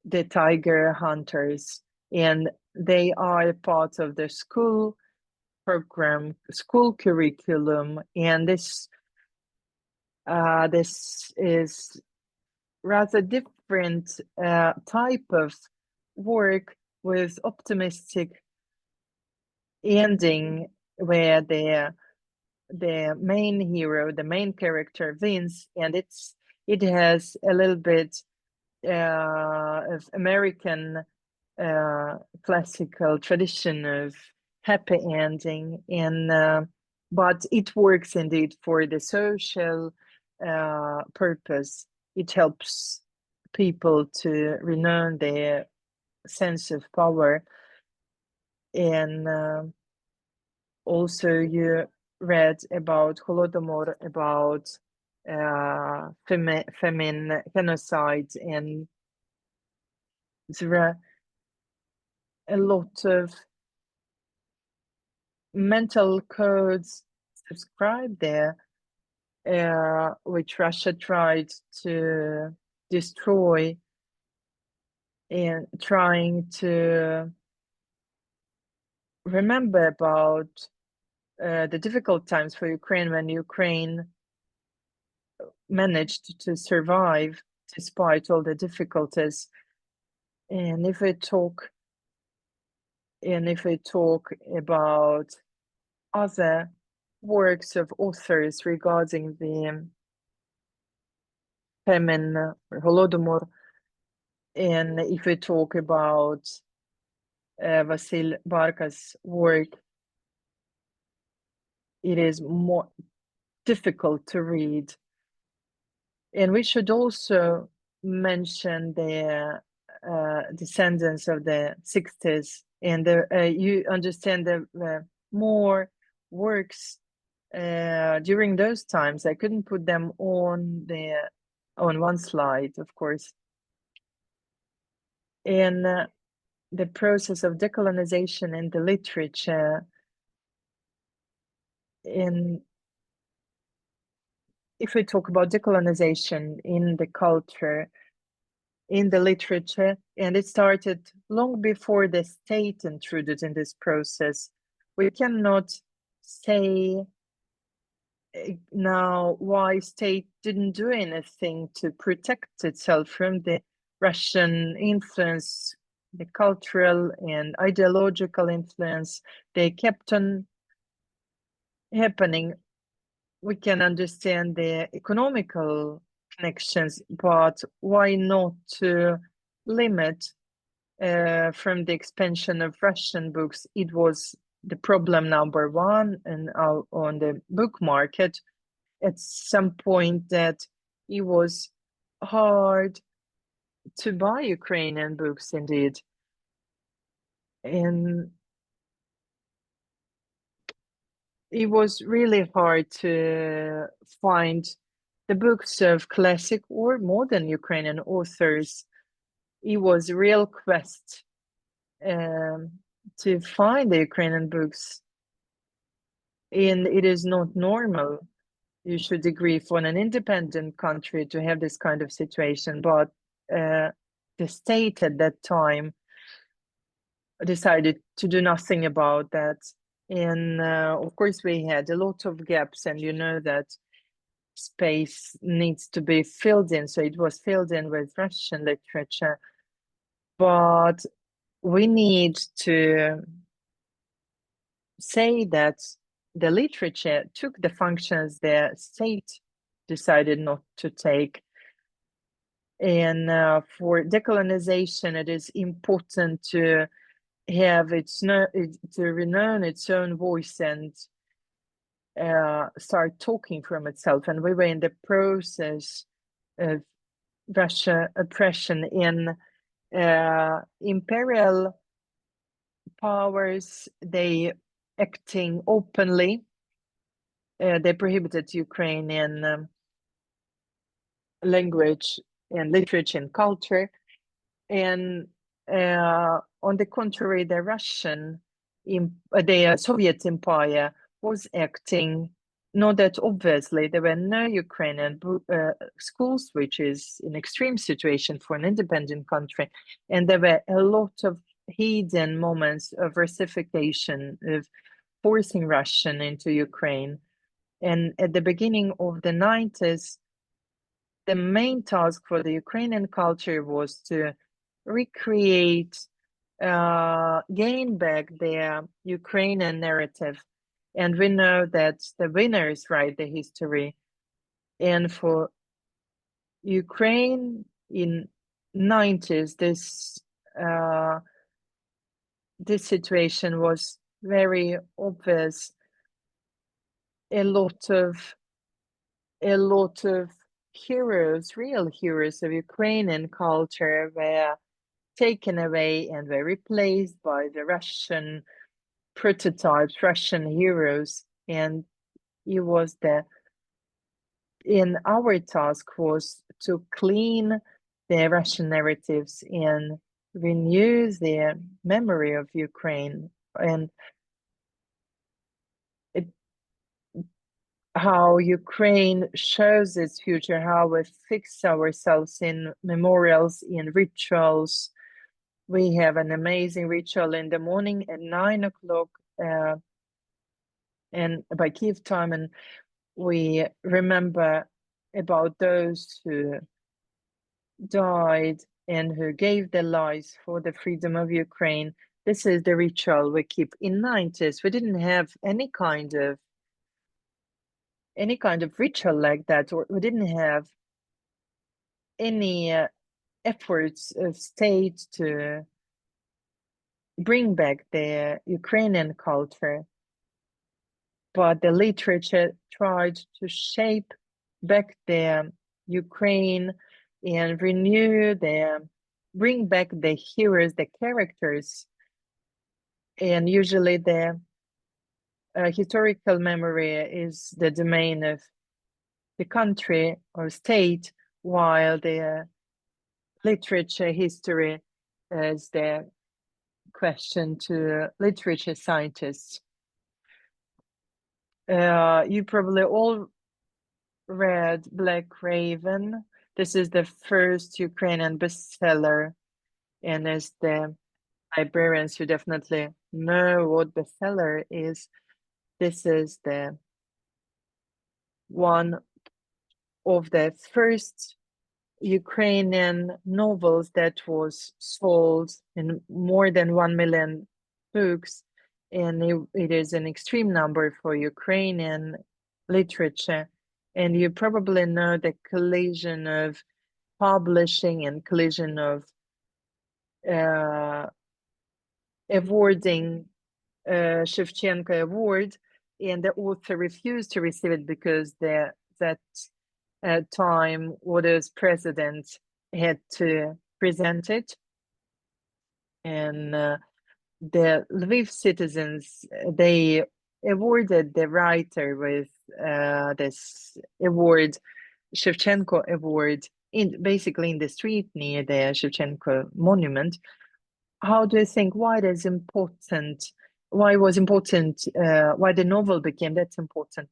the Tiger Hunters, and they are part of the school program, school curriculum, and this is rather different type of work with optimistic ending, where the main hero, the main character wins, and it has a little bit of American classical tradition of happy ending, and but it works indeed for the social purpose. It helps people to renown their sense of power. And also you read about Holodomor, about famine, genocide, and there are a lot of mental codes subscribed there, which Russia tried to destroy, and trying to remember about the difficult times for Ukraine, when Ukraine managed to survive despite all the difficulties. And if we talk about other works of authors regarding the famine, Holodomor, and if we talk about Vasil Barka's work, it is more difficult to read. And we should also mention the descendants of the 60s, and you understand the more works during those times. I couldn't put them on one slide, of course. And the process of decolonization in the literature, if we talk about decolonization in the culture, in the literature, and it started long before the state intruded in this process. We cannot say now why state didn't do anything to protect itself from the Russian influence, the cultural and ideological influence. They kept on happening. We can understand the economical connections, but why not to limit from the expansion of Russian books? It was the problem number one and on the book market. At some point that it was hard to buy Ukrainian books indeed. And it was really hard to find the books of classic or modern Ukrainian authors. It was a real quest to find the Ukrainian books. And it is not normal, you should agree, for an independent country to have this kind of situation. But the state at that time decided to do nothing about that. And of course, we had a lot of gaps, and you know that space needs to be filled in. So it was filled in with Russian literature. But we need to say that the literature took the functions the state decided not to take. And for decolonization, it is important to have to renown its own voice and start talking from itself. And we were in the process of Russia oppression in imperial powers. They acting openly. They prohibited Ukrainian language and literature and culture. And on the contrary, the Soviet Empire was acting not that obviously. There were no Ukrainian schools, which is an extreme situation for an independent country. And there were a lot of hidden moments of Russification, of forcing Russian into Ukraine. And at the beginning of the 90s, the main task for the Ukrainian culture was to recreate, gain back their Ukrainian narrative. And we know that the winners write the history. And for Ukraine in 90s, this situation was very obvious. A lot of heroes, real heroes of Ukrainian culture, were taken away and were replaced by the Russian prototypes, Russian heroes. And our task was to clean the Russian narratives and renew the memory of Ukraine, and how Ukraine shows its future, how we fix ourselves in memorials, in rituals. We have an amazing ritual in the morning at 9 o'clock and by Kiev time, and we remember about those who died and who gave their lives for the freedom of Ukraine. This is the ritual we keep. In 90s, we didn't have any kind of ritual like that, or we didn't have any efforts of state to bring back the Ukrainian culture. but the literature tried to shape back the Ukraine and bring back the heroes, the characters, and usually the historical memory is the domain of the country or state, while the literature history is the question to literature scientists. You probably all read Black Raven. This is the first Ukrainian bestseller, and as the librarians, you definitely know what bestseller is. This is the one of the first Ukrainian novels that was sold in more than 1 million books, and it is an extreme number for Ukrainian literature. And you probably know the collision of publishing and collision of awarding Shevchenko award, and the author refused to receive it because that time Order's president had to present it, and the Lviv citizens, they awarded the writer with this award, Shevchenko award, basically in the street near the Shevchenko monument. How do you think, why it is important? Why was important? Why the novel became that important?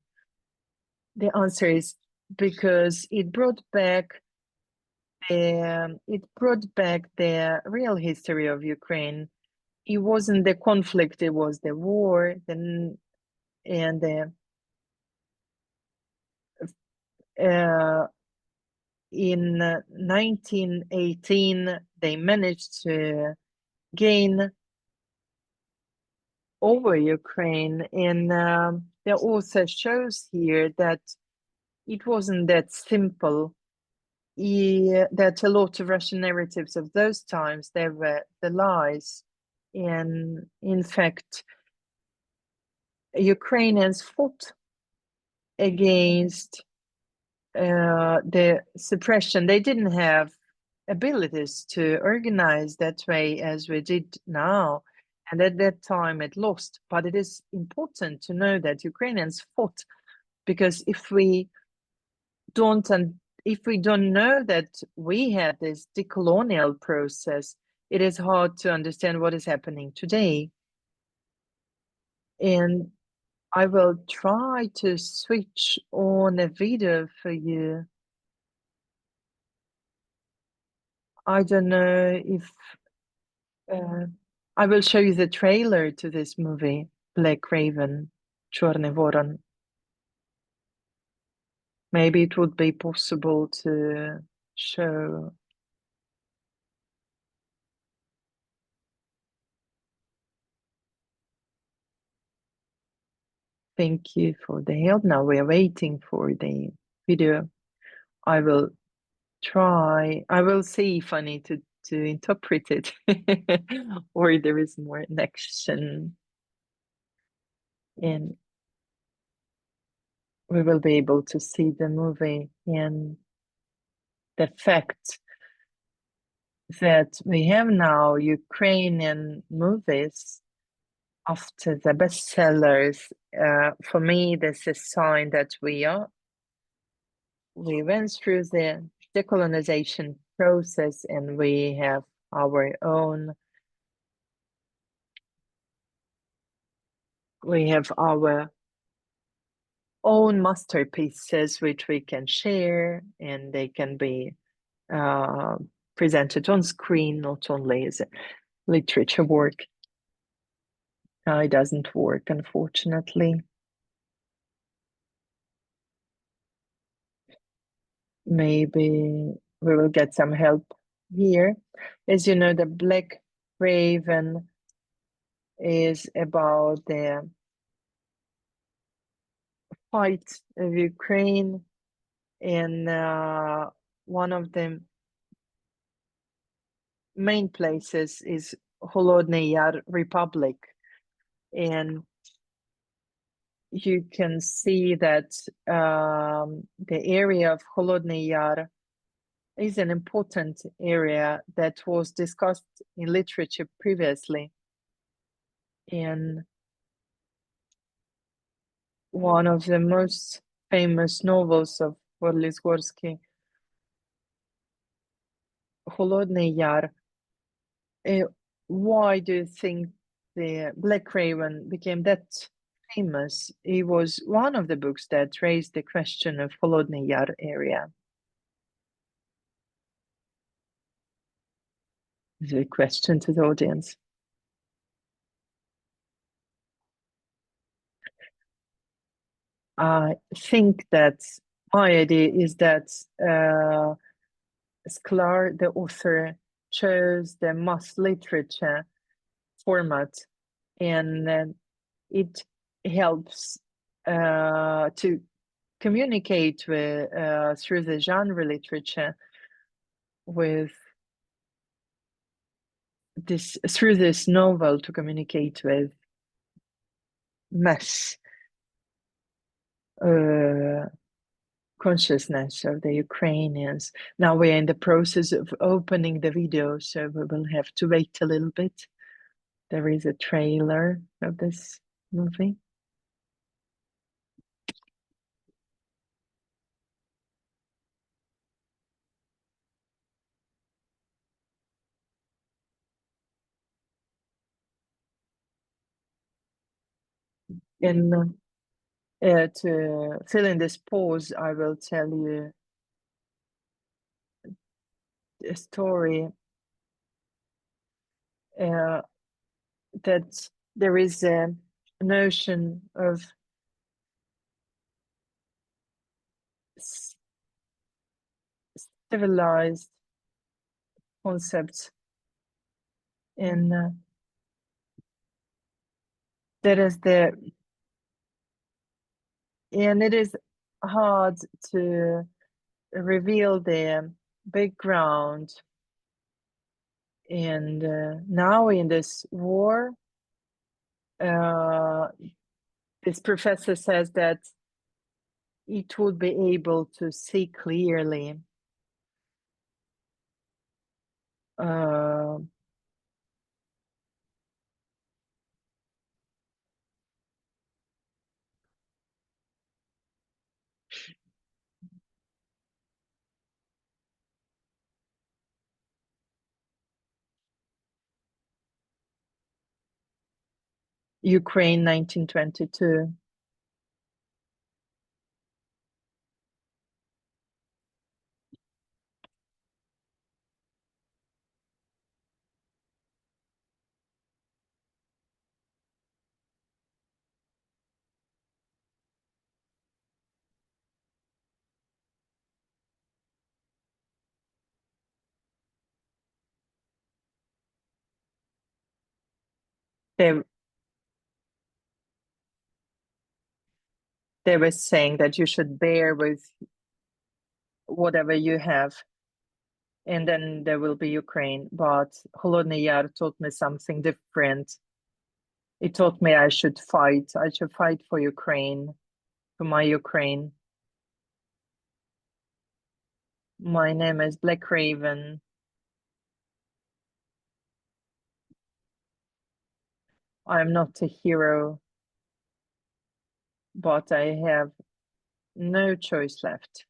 The answer is because it brought back the real history of Ukraine. It wasn't the conflict; it was the war. In 1918, they managed to gain over Ukraine, and the author shows here that it wasn't that simple. That a lot of Russian narratives of those times, they were the lies, and in fact, Ukrainians fought against the suppression. They didn't have abilities to organize that way as we did now, and at that time it lost. But it is important to know that Ukrainians fought, because if we don't know that we had this decolonial process, it is hard to understand what is happening today. And I will try to switch on a video for you. I don't know if I will show you the trailer to this movie, Black Raven, Черный Ворон. Maybe it would be possible to show. Thank you for the help. Now we are waiting for the video. I will try. I will see if I need to interpret it or there is more action. And we will be able to see the movie and the fact that we have now Ukrainian movies after the bestsellers. For me, this is a sign that we went through the decolonization process, and we have our own masterpieces which we can share, and they can be presented on screen, not only as a literature work. It doesn't work, unfortunately. Maybe we will get some help here. As you know, the Black Raven is about the fight of Ukraine, and one of the main places is Holodny Yar Republic, and you can see that the area of Holodny Yar is an important area that was discussed in literature previously. In one of the most famous novels of Worlis-Gorsky, Holodny Yar. Why do you think the Black Raven became that famous? It was one of the books that raised the question of Holodny Yar area. The question to the audience. I think that my idea is that Sklar, the author, chose the mass literature format, and it helps to communicate with through the genre literature with this, through this novel, to communicate with mass consciousness of the Ukrainians. Now we're in the process of opening the video, so we will have to wait a little bit. There is a trailer of this movie. And to fill in this pause, I will tell you a story that there is a notion of civilized concepts, and that is and it is hard to reveal the background. And now in this war, this professor says that it would be able to see clearly Ukraine 1922. They were saying that you should bear with whatever you have, and then there will be Ukraine. But Holodny Yar taught me something different. It taught me I should fight. I should fight for Ukraine, for my Ukraine. My name is Black Raven. I'm not a hero, but I have no choice left.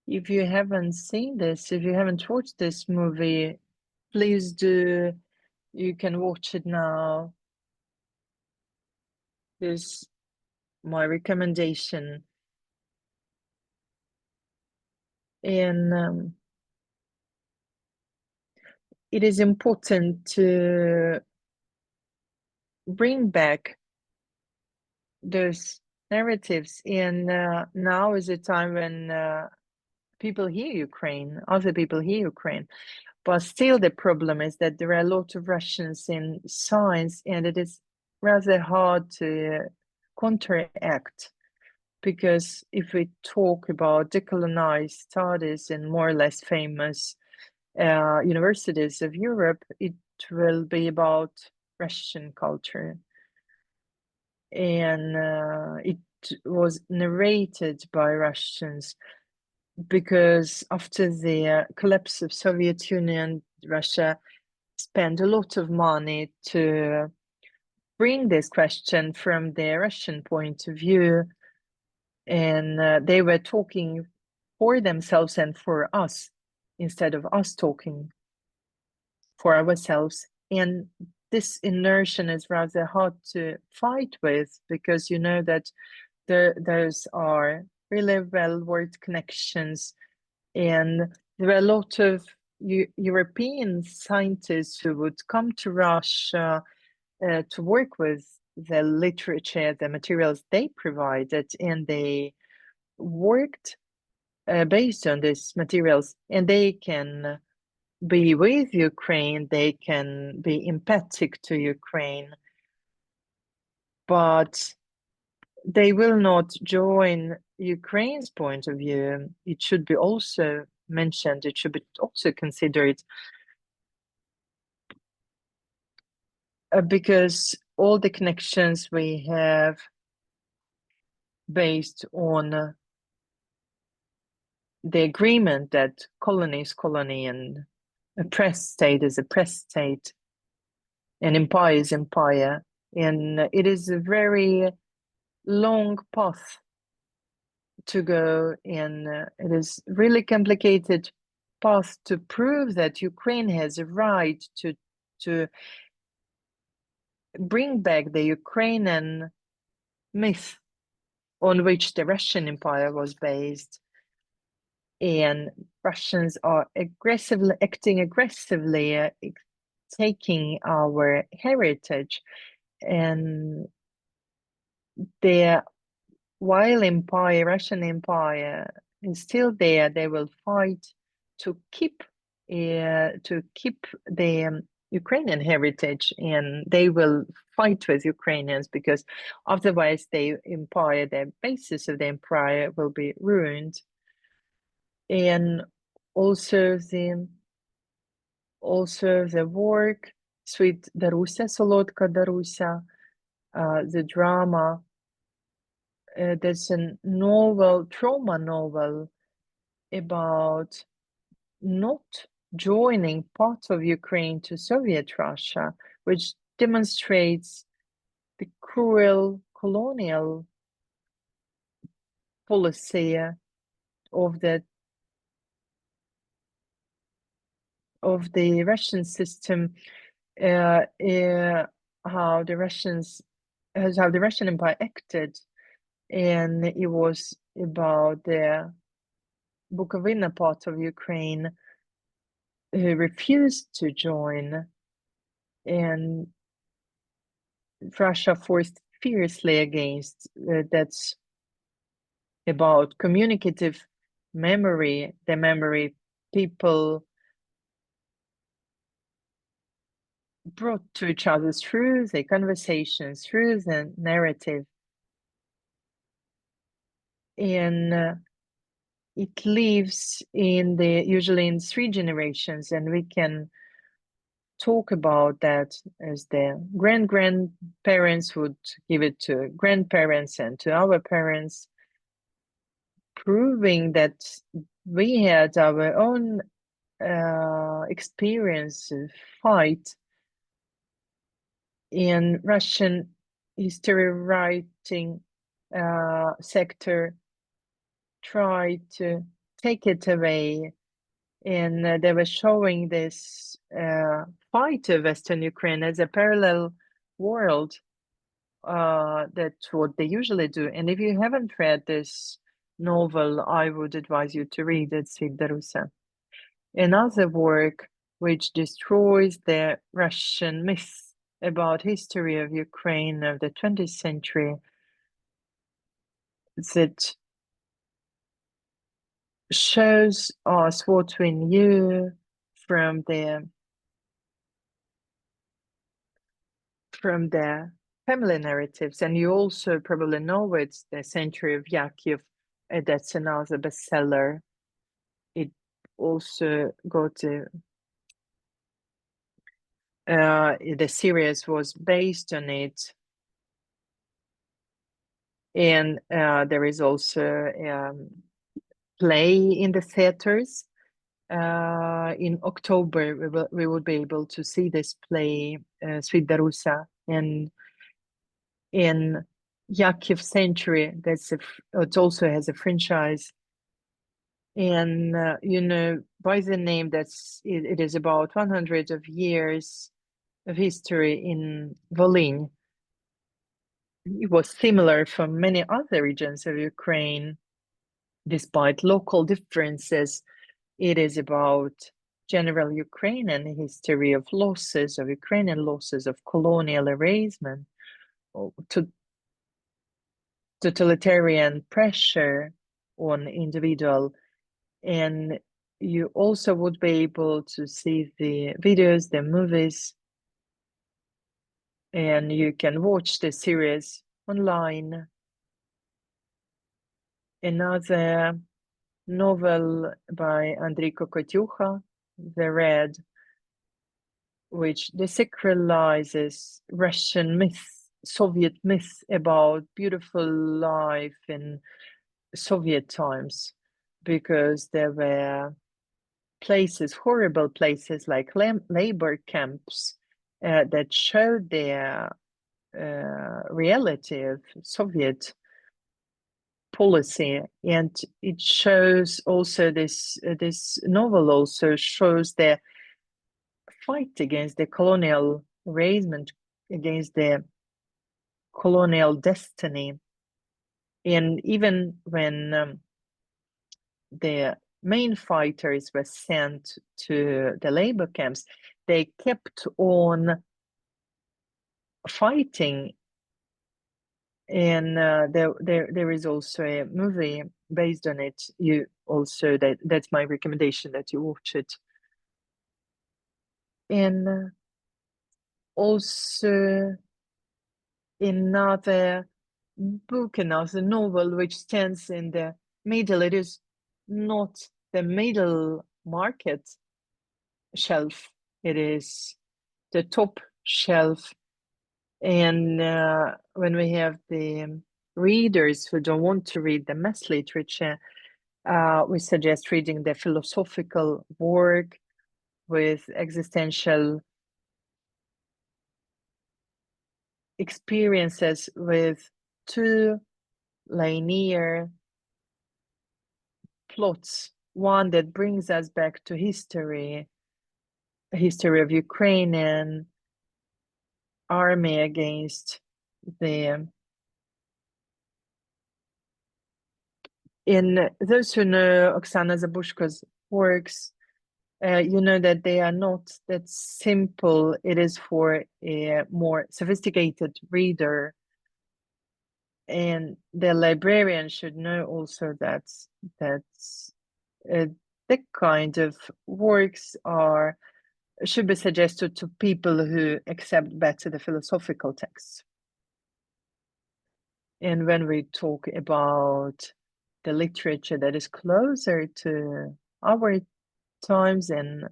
If you haven't seen this, if you haven't watched this movie, please do. You can watch it now. This is my recommendation. And it is important to bring back those narratives. And now is a time when people hear Ukraine, other people hear Ukraine. But still the problem is that there are a lot of Russians in science, and it is rather hard to counteract. Because if we talk about decolonized studies in more or less famous universities of Europe, it will be about Russian culture. And it was narrated by Russians because after the collapse of Soviet Union, Russia spent a lot of money to bring this question from the Russian point of view. And they were talking for themselves and for us instead of us talking for ourselves. And this inertia is rather hard to fight with, because you know that those are really well-worked connections. And there are a lot of European scientists who would come to Russia to work with the literature, the materials they provided, and they worked based on these materials, and they can be with Ukraine, they can be empathic to Ukraine, but they will not join Ukraine's point of view. It should be also mentioned, it should be also considered, because all the connections we have based on the agreement that colony is colony and a press state is a press state and empire is empire. And it is a very long path to go, and it is really complicated path to prove that Ukraine has a right to bring back the Ukrainian myth on which the Russian Empire was based. And Russians are acting aggressively, taking our heritage, and while Russian Empire is still there, they will fight to keep the Ukrainian heritage, and they will fight with Ukrainians, because otherwise the basis of the empire will be ruined. And also the work Sweet Darusia, Solodka Darusia, the drama. There's a trauma novel about not joining part of Ukraine to Soviet Russia, which demonstrates the cruel colonial policy of the Russian system, how the Russian Empire acted. And it was about the Bukovina part of Ukraine who refused to join, and Russia forced fiercely against. That's about communicative memory, the memory people brought to each other through the conversations, through the narrative. And it lives usually in 3 generations, and we can talk about that as the grandparents would give it to grandparents and to our parents, proving that we had our own experience of fight. In Russian history writing sector tried to take it away, and they were showing this fight of Western Ukraine as a parallel world. That's what they usually do. And if you haven't read this novel, I would advise you to read it, Sweet Darusia. Another work which destroys the Russian myth about history of Ukraine of the 20th century, that shows us what we knew from the family narratives. And you also probably know it's the Century of Yakov. That's another bestseller. It also got The series was based on it. And there is also play in the theaters. In October, we will be able to see this play, Sweet Darusa, and in Yakov Century. It also has a franchise. And you know, by the name, it is about 100 of years of history in Volyn. It was similar for many other regions of Ukraine, despite local differences. It is about general Ukrainian history of losses, of Ukrainian losses, of colonial erasement, to totalitarian pressure on individual. And you also would be able to see the videos, the movies, and you can watch the series online. Another novel by Andrei Kokotyuha, The Red, which desacralizes Russian myth, Soviet myth about beautiful life in Soviet times, because there were places, horrible places like labor camps that showed their reality of Soviet policy. And it shows also this novel also shows the fight against the colonial erasement, against the colonial destiny. And even when the main fighters were sent to the labor camps, they kept on fighting. And there is also a movie based on it. You also, that's my recommendation, that you watch it. And also another book, another novel which stands in the middle. It is not the middle market shelf, it is the top shelf. And when we have the readers who don't want to read the mass literature, we suggest reading the philosophical work with existential experiences, with two linear plots. One that brings us back to history, a history of Ukrainian army against the... In those who know Oksana Zabushko's works, you know that they are not that simple. It is for a more sophisticated reader. And the librarian should know also that the kind of works should be suggested to people who accept better the philosophical texts. And when we talk about the literature that is closer to our times, and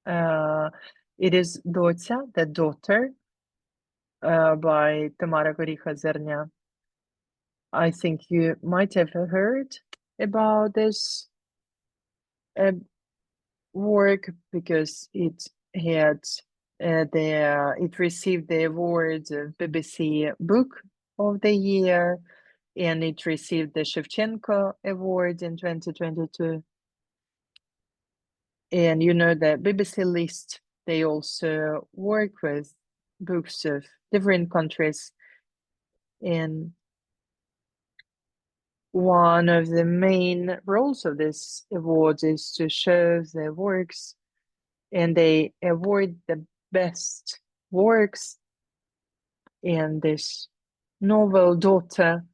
it is Dotya, the daughter, by Tamara Goricha-Zernya. I think you might have heard about this work, because it had it received the award of BBC Book of the Year, and it received the Shevchenko Award in 2022. And you know the BBC list, they also work with books of different countries. And one of the main roles of this award is to show the works, and they award the best works. And this novel, Daughter,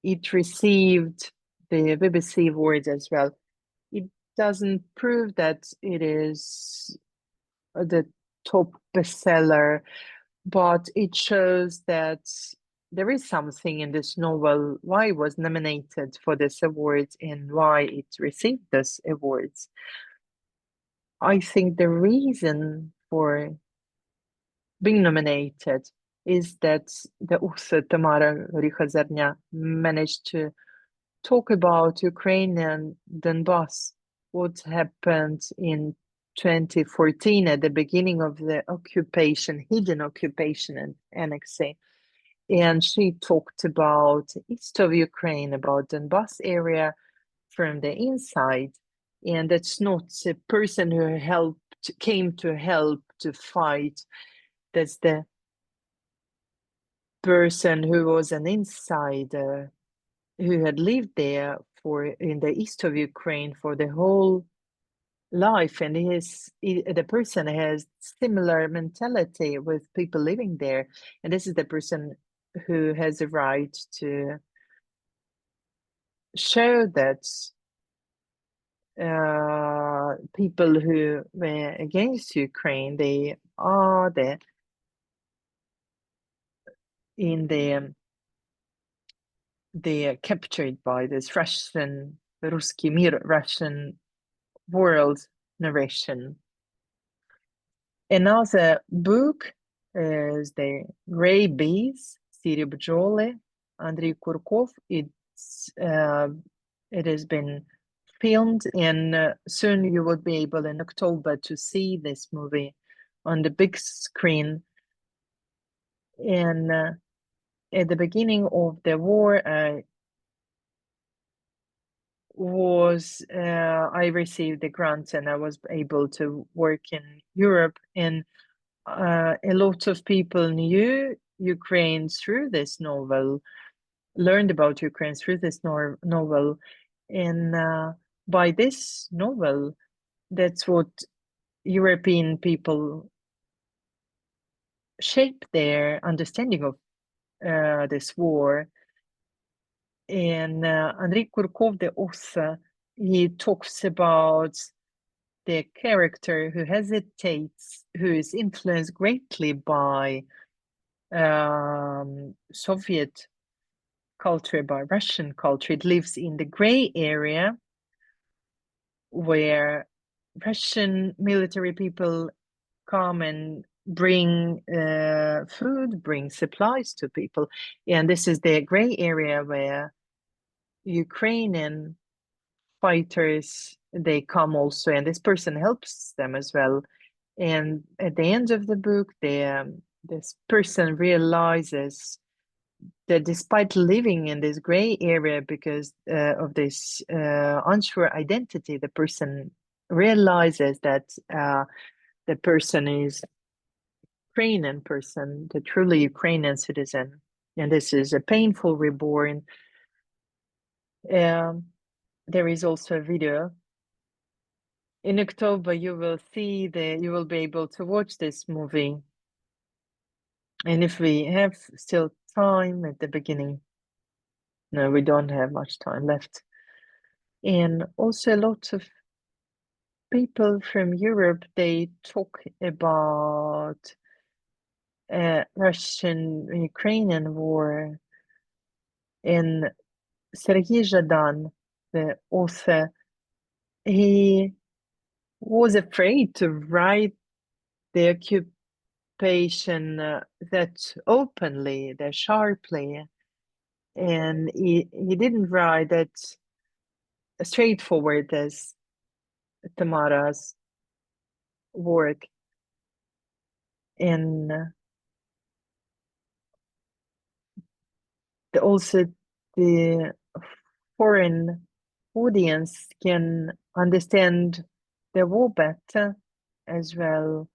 it received the BBC award as well. It doesn't prove that it is the top bestseller, but it shows that there is something in this novel, why it was nominated for this award and why it received this awards. I think the reason for being nominated is that the author Tamara Rychazernia managed to talk about Ukrainian Donbass, what happened in 2014 at the beginning of the occupation, hidden occupation and annexing. And she talked about east of Ukraine, about Donbass area from the inside. And that's not a person who came to help to fight. That's the person who was an insider who had lived there in the east of Ukraine for the whole life, and the person has similar mentality with people living there, and this is the person who has a right to show that people who were against Ukraine, they are they are captured by this Russian Ruski Mir, Russian world narration. Another book is The Grey Bees, Siri Bjole, Andrei Kurkov. It has been filmed, and soon you will be able in October to see this movie on the big screen. And at the beginning of the war, I received a grant and I was able to work in Europe, and a lot of people knew Ukraine through this novel, learned about Ukraine through this novel, and by this novel, that's what European people shaped their understanding of this war. And Andrei Kurkov, the author, he talks about the character who hesitates, who is influenced greatly by Soviet culture, by Russian culture. It lives in the gray area where Russian military people come and bring food, bring supplies to people. And this is the gray area where Ukrainian fighters, they come also, and this person helps them as well. And at the end of the book, this person realizes that despite living in this gray area because of this unsure identity, the person realizes that the person is Ukrainian person, the truly Ukrainian citizen, and this is a painful reborn. There is also a video. In October, you will be able to watch this movie. And if we have still time at the beginning, no, we don't have much time left. And also a lot of people from Europe, they talk about Russian-Ukrainian war. And Sergei Zhadan, the author, he was afraid to write the occupation that openly, that sharply, and he didn't write that straightforward as Tamara's work. And also the foreign audience can understand the war better as well.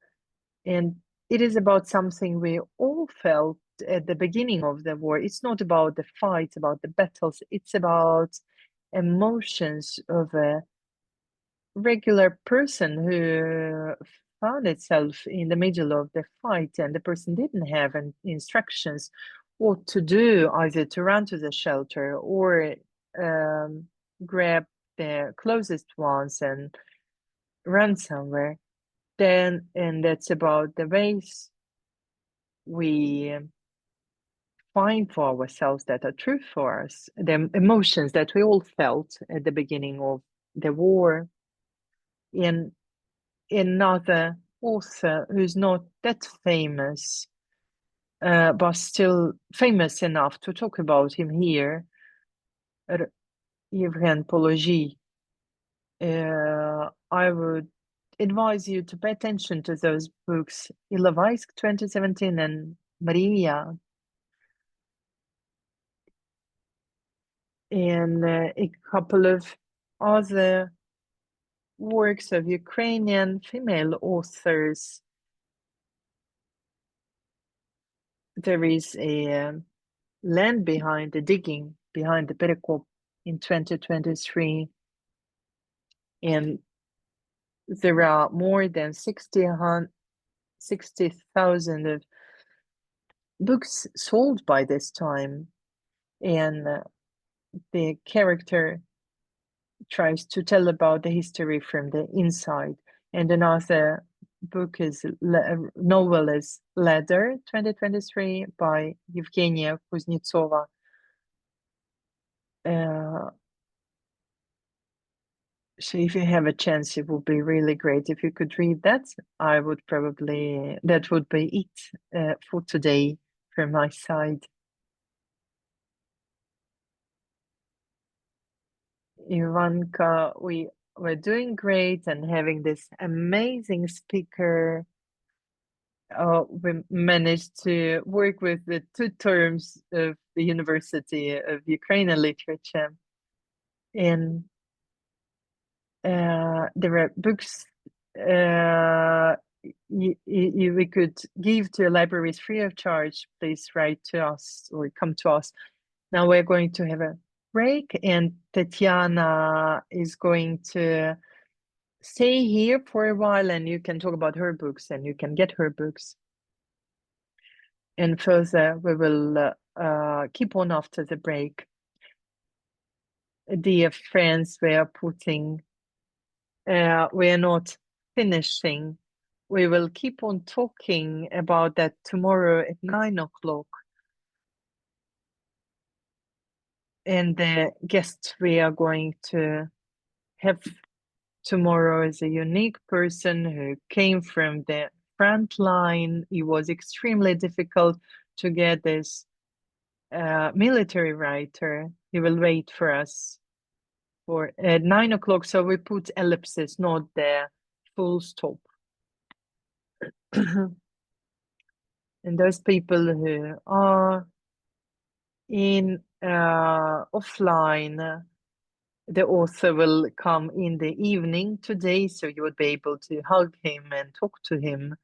And it is about something we all felt at the beginning of the war. It's not about the fights, about the battles. It's about emotions of a regular person who found itself in the middle of the fight, and the person didn't have instructions what to do, either to run to the shelter or grab the closest ones and run somewhere. And that's about the ways we find for ourselves that are true for us, the emotions that we all felt at the beginning of the war. And another author who's not that famous, but still famous enough to talk about him here, Yevhen Polozhi. I would advise you to pay attention to those books, Ilovaisk 2017 and Maria. And a couple of other works of Ukrainian female authors. There is a land behind the digging, behind the Perikop in 2023. And there are more than 60,000 of books sold by this time. And the character tries to tell about the history from the inside. And another book is novel is Leather 2023 by Evgenia Kuznetsova. So if you have a chance, it would be really great if you could read that. I would probably, that would be it for today from my side. Ivanka, we're doing great and having this amazing speaker. We managed to work with the 2 terms of the University of Ukrainian Literature. And there are books we could give to libraries free of charge. Please write to us or come to us. Now we're going to have a break, and Tetiana is going to stay here for a while, and you can talk about her books and you can get her books. And further, we will keep on after the break. Dear friends, we are not finishing. We will keep on talking about that tomorrow at 9 o'clock. And the guest we are going to have tomorrow is a unique person who came from the front line. It was extremely difficult to get this military writer. He will wait for us for at 9 o'clock. So we put ellipses, not the full stop. And those people who are in offline, the author will come in the evening today, so you would be able to hug him and talk to him.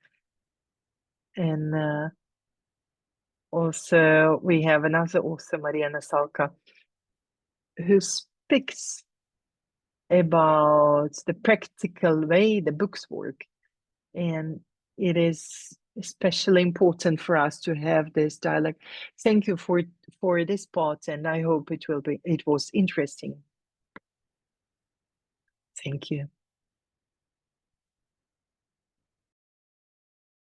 And also we have another author, Maria Nasalka, who speaks about the practical way the books work. And it is especially important for us to have this dialogue. Thank you for this part, and I hope it was interesting. Thank you.